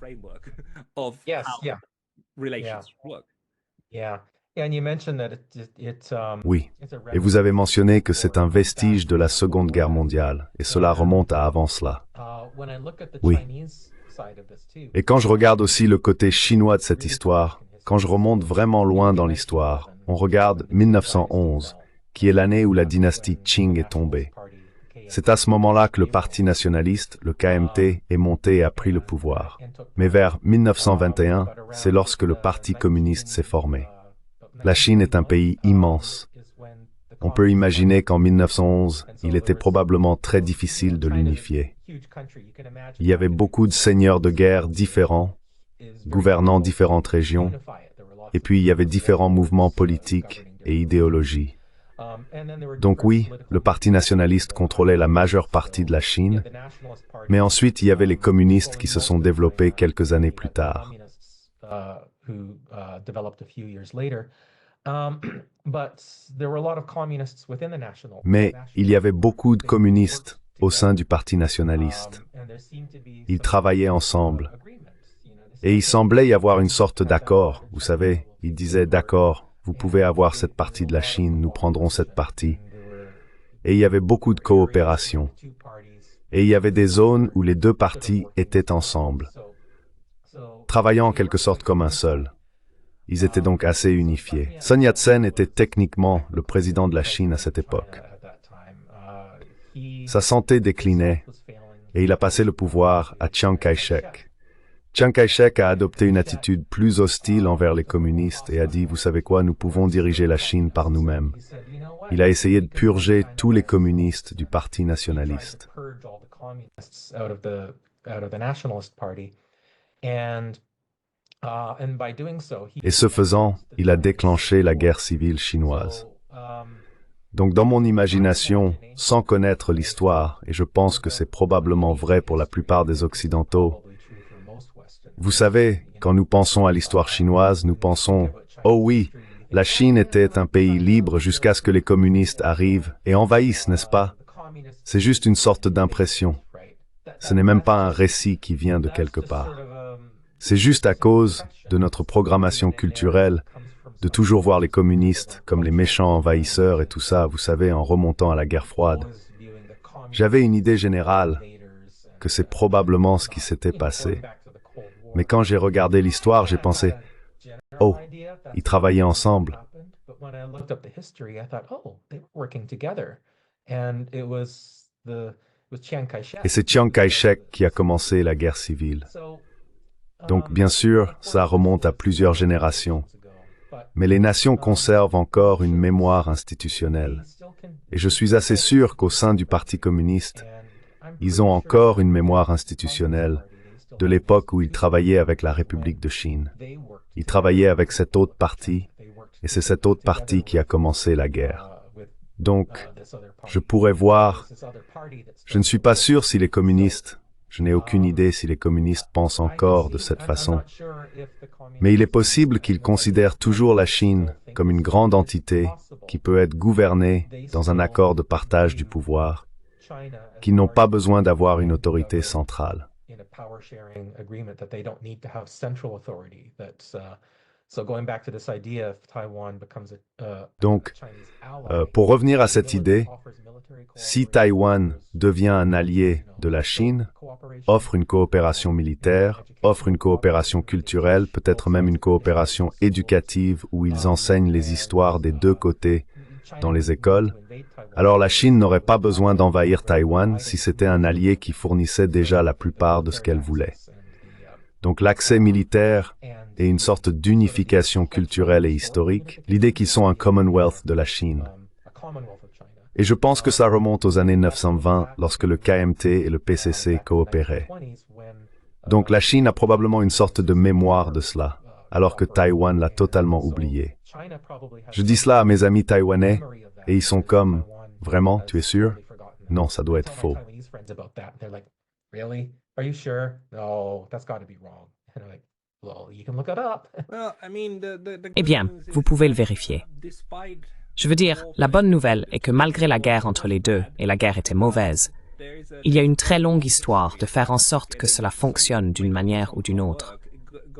Oui, et vous avez mentionné que c'est un vestige de la Seconde Guerre mondiale, et cela remonte à avant cela. Oui. Et quand je regarde aussi le côté chinois de cette histoire, quand je remonte vraiment loin dans l'histoire, on regarde 1911, qui est l'année où la dynastie Qing est tombée. C'est à ce moment-là que le parti nationaliste, le KMT, est monté et a pris le pouvoir. Mais vers 1921, c'est lorsque le parti communiste s'est formé. La Chine est un pays immense, On peut imaginer qu'en 1911, il était probablement très difficile de l'unifier. Il y avait beaucoup de seigneurs de guerre différents, gouvernant différentes régions, et puis il y avait différents mouvements politiques et idéologies. Donc oui, le Parti nationaliste contrôlait la majeure partie de la Chine, mais ensuite il y avait les communistes qui se sont développés quelques années plus tard. Mais il y avait beaucoup de communistes au sein du Parti nationaliste. Ils travaillaient ensemble. Et il semblait y avoir une sorte d'accord, vous savez, ils disaient d'accord, vous pouvez avoir cette partie de la Chine, nous prendrons cette partie. Et il y avait beaucoup de coopération. Et il y avait des zones où les deux partis étaient ensemble, travaillant en quelque sorte comme un seul. Ils étaient donc assez unifiés. Sun Yat-sen était techniquement le président de la Chine à cette époque. Sa santé déclinait et il a passé le pouvoir à Chiang Kai-shek. Chiang Kai-shek a adopté une attitude plus hostile envers les communistes et a dit, vous savez quoi, nous pouvons diriger la Chine par nous-mêmes. Il a essayé de purger tous les communistes du Parti nationaliste. Et ce faisant, il a déclenché la guerre civile chinoise. Donc dans mon imagination, sans connaître l'histoire, et je pense que c'est probablement vrai pour la plupart des Occidentaux, vous savez, quand nous pensons à l'histoire chinoise, nous pensons « Oh oui, la Chine était un pays libre jusqu'à ce que les communistes arrivent et envahissent, n'est-ce pas ?» C'est juste une sorte d'impression. Ce n'est même pas un récit qui vient de quelque part. C'est juste à cause de notre programmation culturelle de toujours voir les communistes comme les méchants envahisseurs et tout ça, vous savez, en remontant à la guerre froide. J'avais une idée générale que c'est probablement ce qui s'était passé. Mais quand j'ai regardé l'histoire, j'ai pensé, oh, ils travaillaient ensemble. Et c'est Chiang Kai-shek qui a commencé la guerre civile. Donc, bien sûr, ça remonte à plusieurs générations. Mais les nations conservent encore une mémoire institutionnelle. Et je suis assez sûr qu'au sein du Parti communiste, ils ont encore une mémoire institutionnelle de l'époque où ils travaillaient avec la République de Chine. Ils travaillaient avec cette autre partie, et c'est cette autre partie qui a commencé la guerre. Donc, je pourrais voir, je ne suis pas sûr si les communistes, je n'ai aucune idée si les communistes pensent encore de cette façon, mais il est possible qu'ils considèrent toujours la Chine comme une grande entité qui peut être gouvernée dans un accord de partage du pouvoir, qu'ils n'ont pas besoin d'avoir une autorité centrale. Donc, pour revenir à cette idée, si Taïwan devient un allié de la Chine, offre une coopération militaire, offre une coopération culturelle, peut-être même une coopération éducative où ils enseignent les histoires des deux côtés dans les écoles, alors la Chine n'aurait pas besoin d'envahir Taïwan si c'était un allié qui fournissait déjà la plupart de ce qu'elle voulait. Donc l'accès militaire et une sorte d'unification culturelle et historique, l'idée qu'ils sont un Commonwealth de la Chine. Et je pense que ça remonte aux années 1920 lorsque le KMT et le PCC coopéraient. Donc la Chine a probablement une sorte de mémoire de cela, alors que Taïwan l'a totalement oublié. Je dis cela à mes amis taïwanais et ils sont comme « Vraiment, tu es sûr? Non, ça doit être faux. » Eh bien, vous pouvez le vérifier. Je veux dire, la bonne nouvelle est que malgré la guerre entre les deux, et la guerre était mauvaise, il y a une très longue histoire de faire en sorte que cela fonctionne d'une manière ou d'une autre,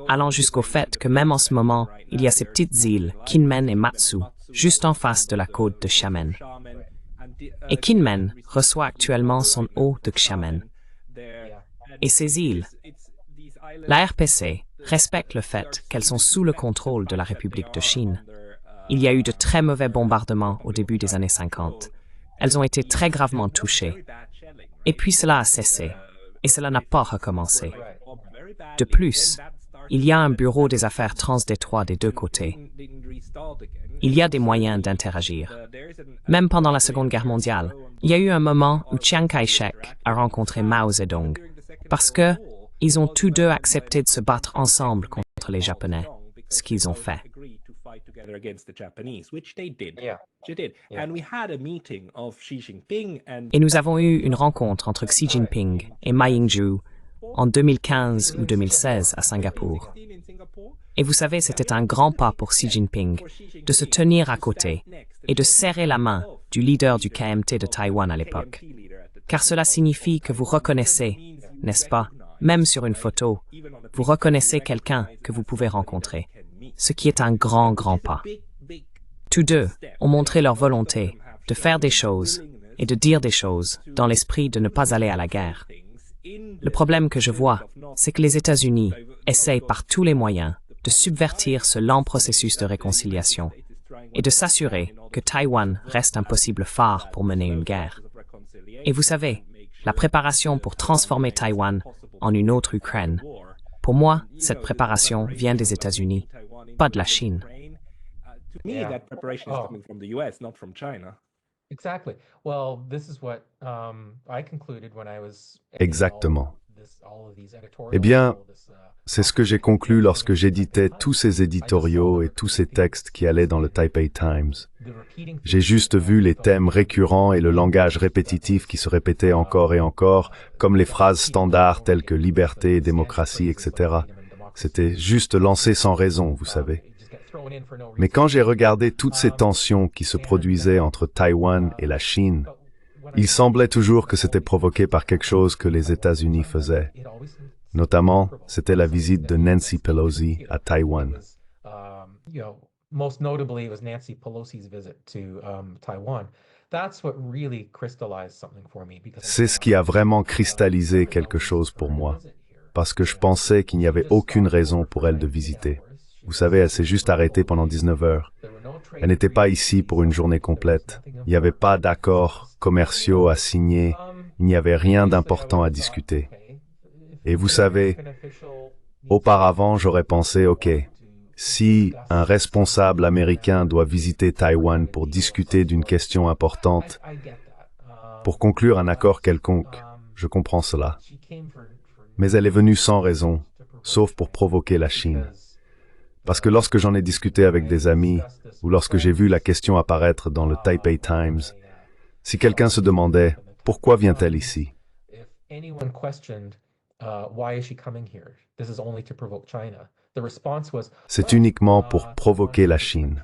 allant jusqu'au fait que même en ce moment, il y a ces petites îles, Kinmen et Matsu, juste en face de la côte de Xiamen. Et Kinmen reçoit actuellement son eau de Xiamen. Et ces îles, la RPC respecte le fait qu'elles sont sous le contrôle de la République de Chine. Il y a eu de très mauvais bombardements au début des années 50. Elles ont été très gravement touchées. Et puis cela a cessé. Et cela n'a pas recommencé. De plus, il y a un bureau des affaires Transdétroit des deux côtés. Il y a des moyens d'interagir. Même pendant la Seconde Guerre mondiale, il y a eu un moment où Chiang Kai-shek a rencontré Mao Zedong parce que ils ont tous deux accepté de se battre ensemble contre les Japonais, ce qu'ils ont fait. Et nous avons eu une rencontre entre Xi Jinping et Ma Ying-jeou en 2015 ou 2016 à Singapour. Et vous savez, c'était un grand pas pour Xi Jinping de se tenir à côté et de serrer la main du leader du KMT de Taïwan à l'époque. Car cela signifie que vous reconnaissez, n'est-ce pas, même sur une photo, vous reconnaissez quelqu'un que vous pouvez rencontrer, ce qui est un grand, grand pas. Tous deux ont montré leur volonté de faire des choses et de dire des choses dans l'esprit de ne pas aller à la guerre. Le problème que je vois, c'est que les États-Unis essayent par tous les moyens de subvertir ce lent processus de réconciliation et de s'assurer que Taïwan reste un possible phare pour mener une guerre. Et vous savez, la préparation pour transformer Taïwan en une autre Ukraine, pour moi, cette préparation vient des États-Unis, pas de la Chine. Exactement. Eh bien, c'est ce que j'ai conclu lorsque j'éditais tous ces éditoriaux et tous ces textes qui allaient dans le Taipei Times. J'ai juste vu les thèmes récurrents et le langage répétitif qui se répétait encore et encore, comme les phrases standards telles que liberté, démocratie, etc. C'était juste lancé sans raison, vous savez. Mais quand j'ai regardé toutes ces tensions qui se produisaient entre Taïwan et la Chine, il semblait toujours que c'était provoqué par quelque chose que les États-Unis faisaient. Notamment, c'était la visite de Nancy Pelosi à Taïwan. C'est ce qui a vraiment cristallisé quelque chose pour moi, parce que je pensais qu'il n'y avait aucune raison pour elle de visiter. Vous savez, elle s'est juste arrêtée pendant 19 heures. Elle n'était pas ici pour une journée complète. Il n'y avait pas d'accords commerciaux à signer. Il n'y avait rien d'important à discuter. Et vous savez, auparavant, j'aurais pensé, OK, si un responsable américain doit visiter Taïwan pour discuter d'une question importante, pour conclure un accord quelconque, je comprends cela. Mais elle est venue sans raison, sauf pour provoquer la Chine. Parce que lorsque j'en ai discuté avec des amis, ou lorsque j'ai vu la question apparaître dans le Taipei Times, si quelqu'un se demandait « Pourquoi vient-elle ici ?» C'est uniquement pour provoquer la Chine.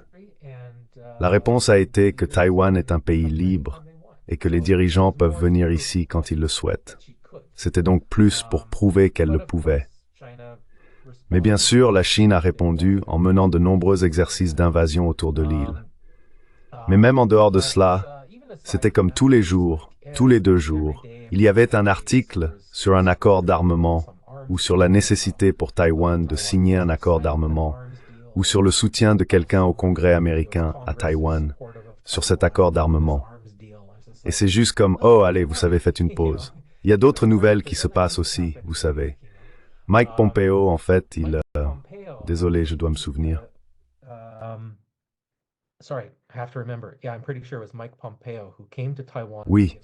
La réponse a été que Taïwan est un pays libre et que les dirigeants peuvent venir ici quand ils le souhaitent. C'était donc plus pour prouver qu'elle le pouvait. Mais bien sûr, la Chine a répondu en menant de nombreux exercices d'invasion autour de l'île. Mais même en dehors de cela, c'était comme tous les jours, tous les 2 jours, il y avait un article sur un accord d'armement ou sur la nécessité pour Taïwan de signer un accord d'armement ou sur le soutien de quelqu'un au Congrès américain à Taïwan sur cet accord d'armement. Et c'est juste comme « Oh, allez, vous savez, faites une pause ». Il y a d'autres nouvelles qui se passent aussi, vous savez. Mike Pompeo, en fait, désolé, je dois me souvenir. Oui,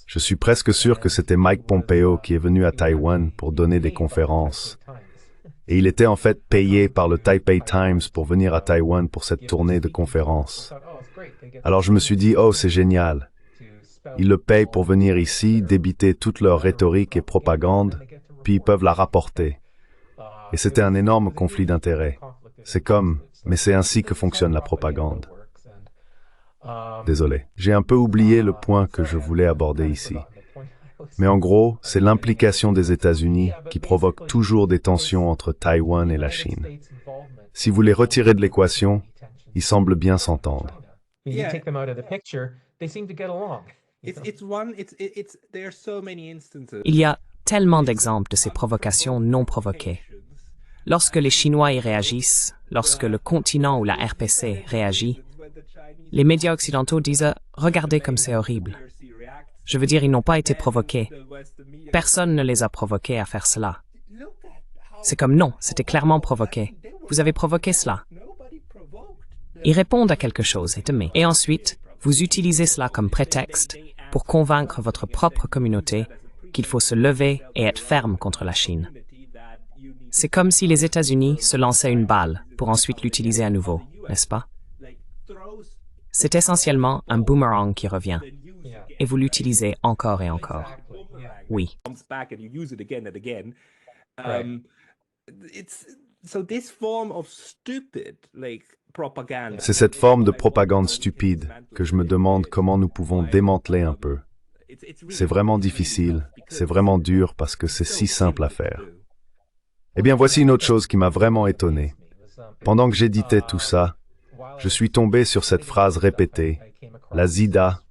je suis presque sûr que c'était Mike Pompeo qui est venu à Taïwan pour donner des conférences. Et il était en fait payé par le Taipei Times pour venir à Taïwan pour cette tournée de conférences. Alors je me suis dit, oh, c'est génial. Ils le payent pour venir ici, débiter toute leur rhétorique et propagande, puis ils peuvent la rapporter. Et c'était un énorme conflit d'intérêts. C'est comme, mais c'est ainsi que fonctionne la propagande. Désolé, j'ai un peu oublié le point que je voulais aborder ici. Mais en gros, c'est l'implication des États-Unis qui provoque toujours des tensions entre Taïwan et la Chine. Si vous les retirez de l'équation, ils semblent bien s'entendre. Il y a tellement d'exemples de ces provocations non provoquées. Lorsque les Chinois y réagissent, lorsque le continent ou la RPC réagit, les médias occidentaux disent « Regardez comme c'est horrible ». Je veux dire, ils n'ont pas été provoqués. Personne ne les a provoqués à faire cela. C'est comme non, c'était clairement provoqué. Vous avez provoqué cela. Ils répondent à quelque chose et ensuite, vous utilisez cela comme prétexte pour convaincre votre propre communauté qu'il faut se lever et être ferme contre la Chine. C'est comme si les États-Unis se lançaient une balle pour ensuite l'utiliser à nouveau, n'est-ce pas? C'est essentiellement un boomerang qui revient, et vous l'utilisez encore et encore. Oui. C'est cette forme de propagande stupide que je me demande comment nous pouvons démanteler un peu. C'est vraiment difficile, c'est vraiment dur parce que c'est si simple à faire. Eh bien, voici une autre chose qui m'a vraiment étonné. Pendant que j'éditais tout ça, je suis tombé sur cette phrase répétée, la ZIDA,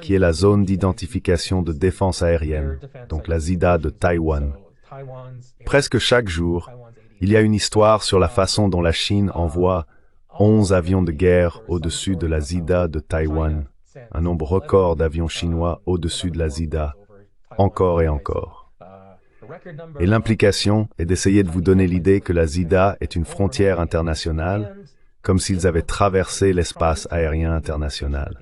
qui est la zone d'identification de défense aérienne, donc la ZIDA de Taïwan. Presque chaque jour, il y a une histoire sur la façon dont la Chine envoie 11 avions de guerre au-dessus de la ZIDA de Taïwan, un nombre record d'avions chinois au-dessus de la ZIDA, encore et encore. Et l'implication est d'essayer de vous donner l'idée que la ZIDA est une frontière internationale, comme s'ils avaient traversé l'espace aérien international.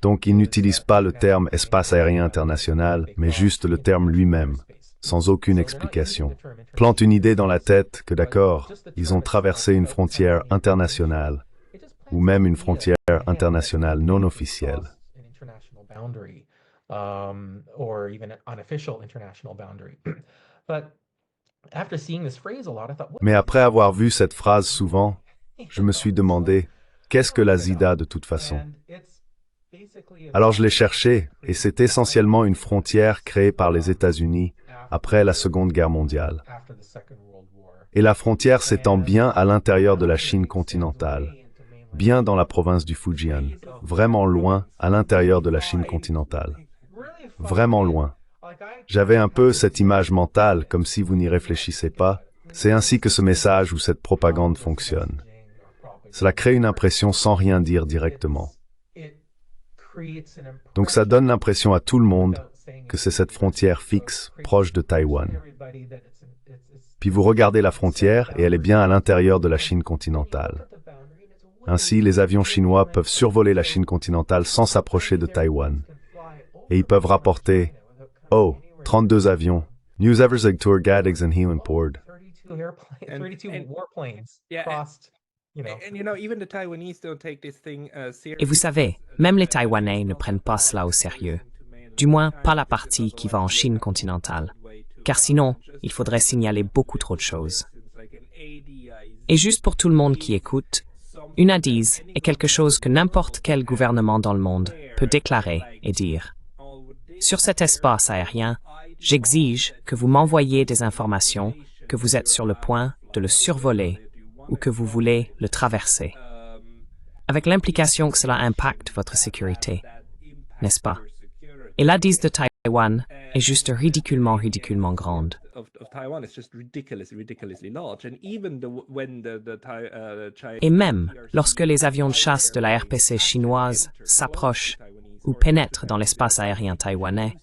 Donc ils n'utilisent pas le terme espace aérien international, mais juste le terme lui-même, sans aucune explication. Plante une idée dans la tête que d'accord, ils ont traversé une frontière internationale, ou même une frontière internationale non officielle. Mais après avoir vu cette phrase souvent, je me suis demandé, qu'est-ce que la ZIDA de toute façon? Alors je l'ai cherché, et c'est essentiellement une frontière créée par les États-Unis après la Seconde Guerre mondiale. Et la frontière s'étend bien à l'intérieur de la Chine continentale, bien dans la province du Fujian, vraiment loin à l'intérieur de la Chine continentale. Vraiment loin. J'avais un peu cette image mentale, comme si vous n'y réfléchissez pas. C'est ainsi que ce message ou cette propagande fonctionne. Cela crée une impression sans rien dire directement. Donc ça donne l'impression à tout le monde que c'est cette frontière fixe, proche de Taïwan. Puis vous regardez la frontière et elle est bien à l'intérieur de la Chine continentale. Ainsi, les avions chinois peuvent survoler la Chine continentale sans s'approcher de Taïwan. Et ils peuvent rapporter « Oh, 32 avions. News Everzig Tour Gadigs and Heelan Port. » Et vous savez, même les Taïwanais ne prennent pas cela au sérieux. Du moins, pas la partie qui va en Chine continentale. Car sinon, il faudrait signaler beaucoup trop de choses. Et juste pour tout le monde qui écoute, une ADIZ est quelque chose que n'importe quel gouvernement dans le monde peut déclarer et dire. Sur cet espace aérien, j'exige que vous m'envoyiez des informations que vous êtes sur le point de le survoler ou que vous voulez le traverser, avec l'implication que cela impacte votre sécurité, n'est-ce pas? Et l'ADIZ de Taïwan est juste ridiculement grande. Et même lorsque les avions de chasse de la RPC chinoise s'approchent ou pénètrent dans l'espace aérien taïwanais,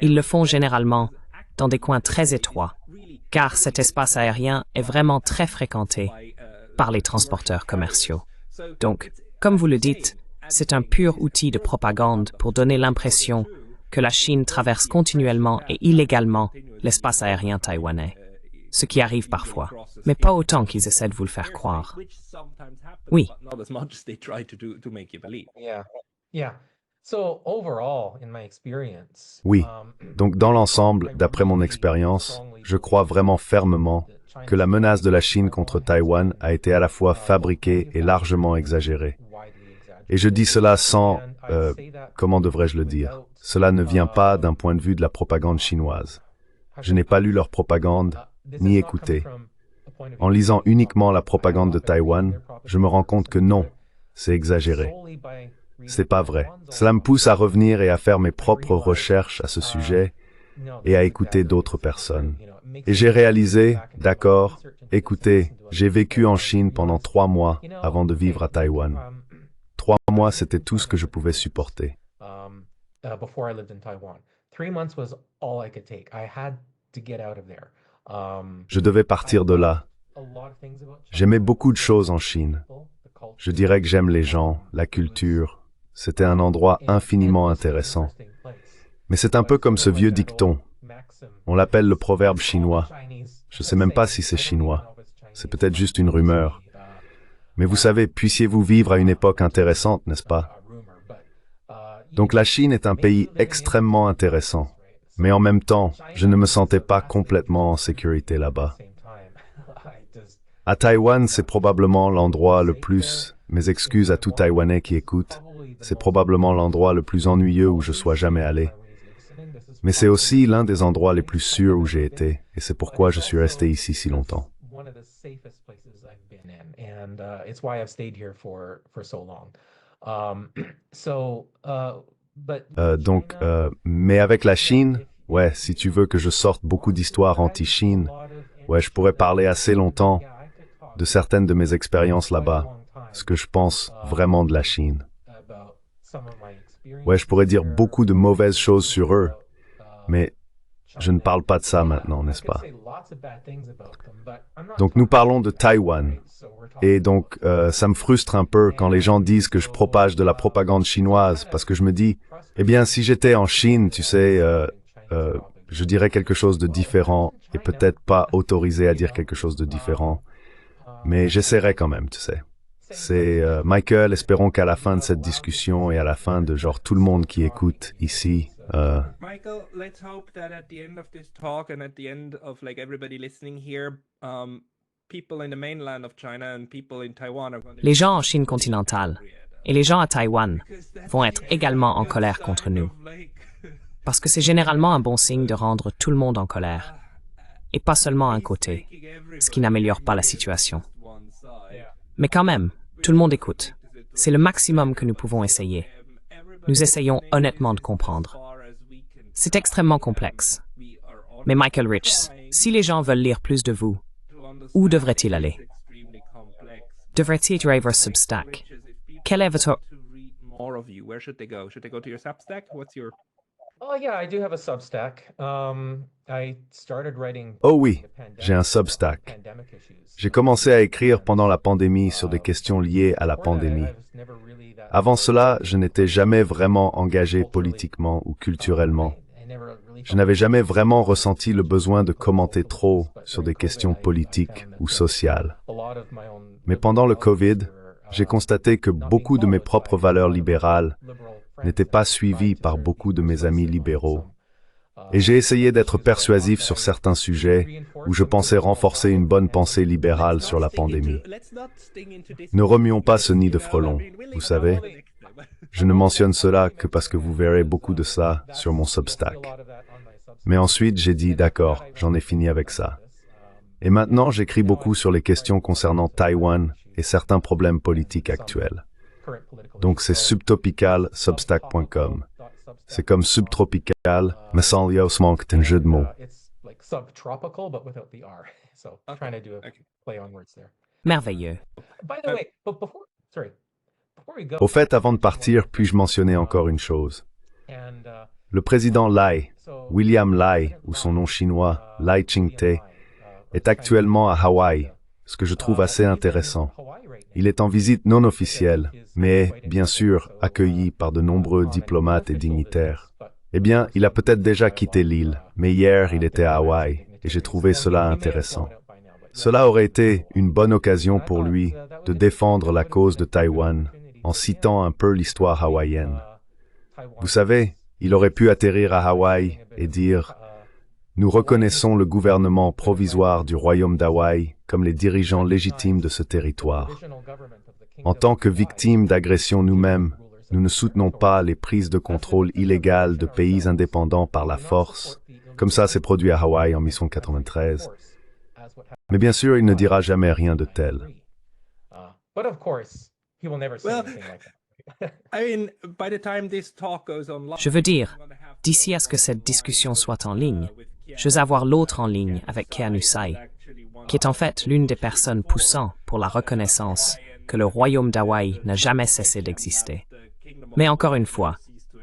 ils le font généralement dans des coins très étroits, car cet espace aérien est vraiment très fréquenté par les transporteurs commerciaux. Donc, comme vous le dites, c'est un pur outil de propagande pour donner l'impression que la Chine traverse continuellement et illégalement l'espace aérien taïwanais, ce qui arrive parfois, mais pas autant qu'ils essaient de vous le faire croire. Oui. Oui, donc dans l'ensemble, d'après mon expérience, je crois vraiment fermement que la menace de la Chine contre Taïwan a été à la fois fabriquée et largement exagérée. Et je dis cela sans, comment devrais-je le dire? Cela ne vient pas d'un point de vue de la propagande chinoise. Je n'ai pas lu leur propagande, ni écouté. En lisant uniquement la propagande de Taïwan, je me rends compte que non, c'est exagéré. C'est pas vrai. Cela me pousse à revenir et à faire mes propres recherches à ce sujet et à écouter d'autres personnes. Et j'ai réalisé, d'accord, écoutez, j'ai vécu en Chine pendant 3 mois avant de vivre à Taïwan. 3 mois, c'était tout ce que je pouvais supporter. Je devais partir de là. J'aimais beaucoup de choses en Chine. Je dirais que j'aime les gens, la culture. C'était un endroit infiniment intéressant. Mais c'est un peu comme ce vieux dicton. On l'appelle le proverbe chinois. Je ne sais même pas si c'est chinois. C'est peut-être juste une rumeur. Mais vous savez, puissiez-vous vivre à une époque intéressante, n'est-ce pas? Donc la Chine est un pays extrêmement intéressant. Mais en même temps, je ne me sentais pas complètement en sécurité là-bas. À Taïwan, c'est probablement l'endroit le plus, mes excuses à tout Taïwanais qui écoute, c'est probablement l'endroit le plus ennuyeux où je sois jamais allé. Mais c'est aussi l'un des endroits les plus sûrs où j'ai été, et c'est pourquoi je suis resté ici si longtemps. Mais avec la Chine, ouais, si tu veux que je sorte beaucoup d'histoires anti-Chine, ouais, je pourrais parler assez longtemps de certaines de mes expériences là-bas, ce que je pense vraiment de la Chine. Ouais, je pourrais dire beaucoup de mauvaises choses sur eux, mais je ne parle pas de ça maintenant, n'est-ce pas? Donc nous parlons de Taïwan. Et donc ça me frustre un peu quand les gens disent que je propage de la propagande chinoise, parce que je me dis, eh bien si j'étais en Chine, tu sais, je dirais quelque chose de différent et peut-être pas autorisé à dire quelque chose de différent. Mais j'essaierai quand même, tu sais. C'est Michael, espérons qu'à la fin de cette discussion et à la fin de genre tout le monde qui écoute ici. Michael, let's hope that at the end of this talk and at the end of like everybody listening here, people in the mainland of China and people in Taiwan are going to... Les gens en Chine continentale et les gens à Taïwan vont être également en colère contre nous. Parce que c'est généralement un bon signe de rendre tout le monde en colère. Et pas seulement un côté, ce qui n'améliore pas la situation. Mais quand même, tout le monde écoute. C'est le maximum que nous pouvons essayer. Nous essayons honnêtement de comprendre. C'est extrêmement complexe. Mais Michael Rich, si les gens veulent lire plus de vous, où devraient-ils aller? Devraient-ils aller vers Substack? Quel est votre... Where should they go? Should they go to your Substack? What's your... Oh yeah, I do have a Substack. I started writing. Oh oui, j'ai un Substack. J'ai commencé à écrire pendant la pandémie sur des questions liées à la pandémie. Avant cela, je n'étais jamais vraiment engagé politiquement ou culturellement. Je n'avais jamais vraiment ressenti le besoin de commenter trop sur des questions politiques ou sociales. Mais pendant le COVID, j'ai constaté que beaucoup de mes propres valeurs libérales n'étaient pas suivies par beaucoup de mes amis libéraux. Et j'ai essayé d'être persuasif sur certains sujets où je pensais renforcer une bonne pensée libérale sur la pandémie. Ne remuons pas ce nid de frelons, vous savez. Je ne mentionne cela que parce que vous verrez beaucoup de ça sur mon Substack. Mais ensuite, j'ai dit, d'accord, j'en ai fini avec ça. Et maintenant, j'écris beaucoup sur les questions concernant Taïwan et certains problèmes politiques actuels. Donc c'est subtopical, substack.com. C'est comme subtropical, mais sans lieu manque un jeu de mots. Merveilleux. Au fait, avant de partir, puis-je mentionner encore une chose? Le président Lai, William Lai, ou son nom chinois, Lai Ching-te, est actuellement à Hawaï, ce que je trouve assez intéressant. Il est en visite non officielle, mais, bien sûr, accueilli par de nombreux diplomates et dignitaires. Eh bien, il a peut-être déjà quitté l'île, mais hier, il était à Hawaï, et j'ai trouvé cela intéressant. Cela aurait été une bonne occasion pour lui de défendre la cause de Taïwan, en citant un peu l'histoire hawaïenne. Vous savez, il aurait pu atterrir à Hawaï et dire « Nous reconnaissons le gouvernement provisoire du royaume d'Hawaï comme les dirigeants légitimes de ce territoire. En tant que victimes d'agressions nous-mêmes, nous ne soutenons pas les prises de contrôle illégales de pays indépendants par la force, comme ça s'est produit à Hawaï en 1993. Mais bien sûr, il ne dira jamais rien de tel. » Je veux dire, d'ici à ce que cette discussion soit en ligne, je veux avoir l'autre en ligne avec Keanu Sai, qui est en fait l'une des personnes poussant pour la reconnaissance que le royaume d'Hawaï n'a jamais cessé d'exister. Mais encore une fois,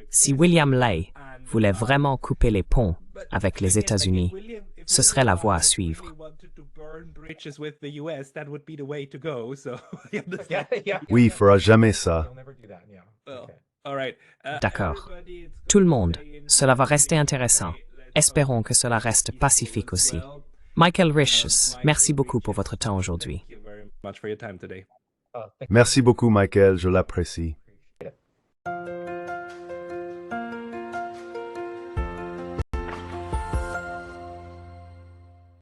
si William Lai voulait vraiment couper les ponts avec les États-Unis, ce serait la voie à suivre. Oui, il fera jamais ça. D'accord. Tout le monde, cela va rester intéressant. Espérons que cela reste pacifique aussi. Michael Riches, merci beaucoup pour votre temps aujourd'hui. Merci beaucoup, Michael, je l'apprécie.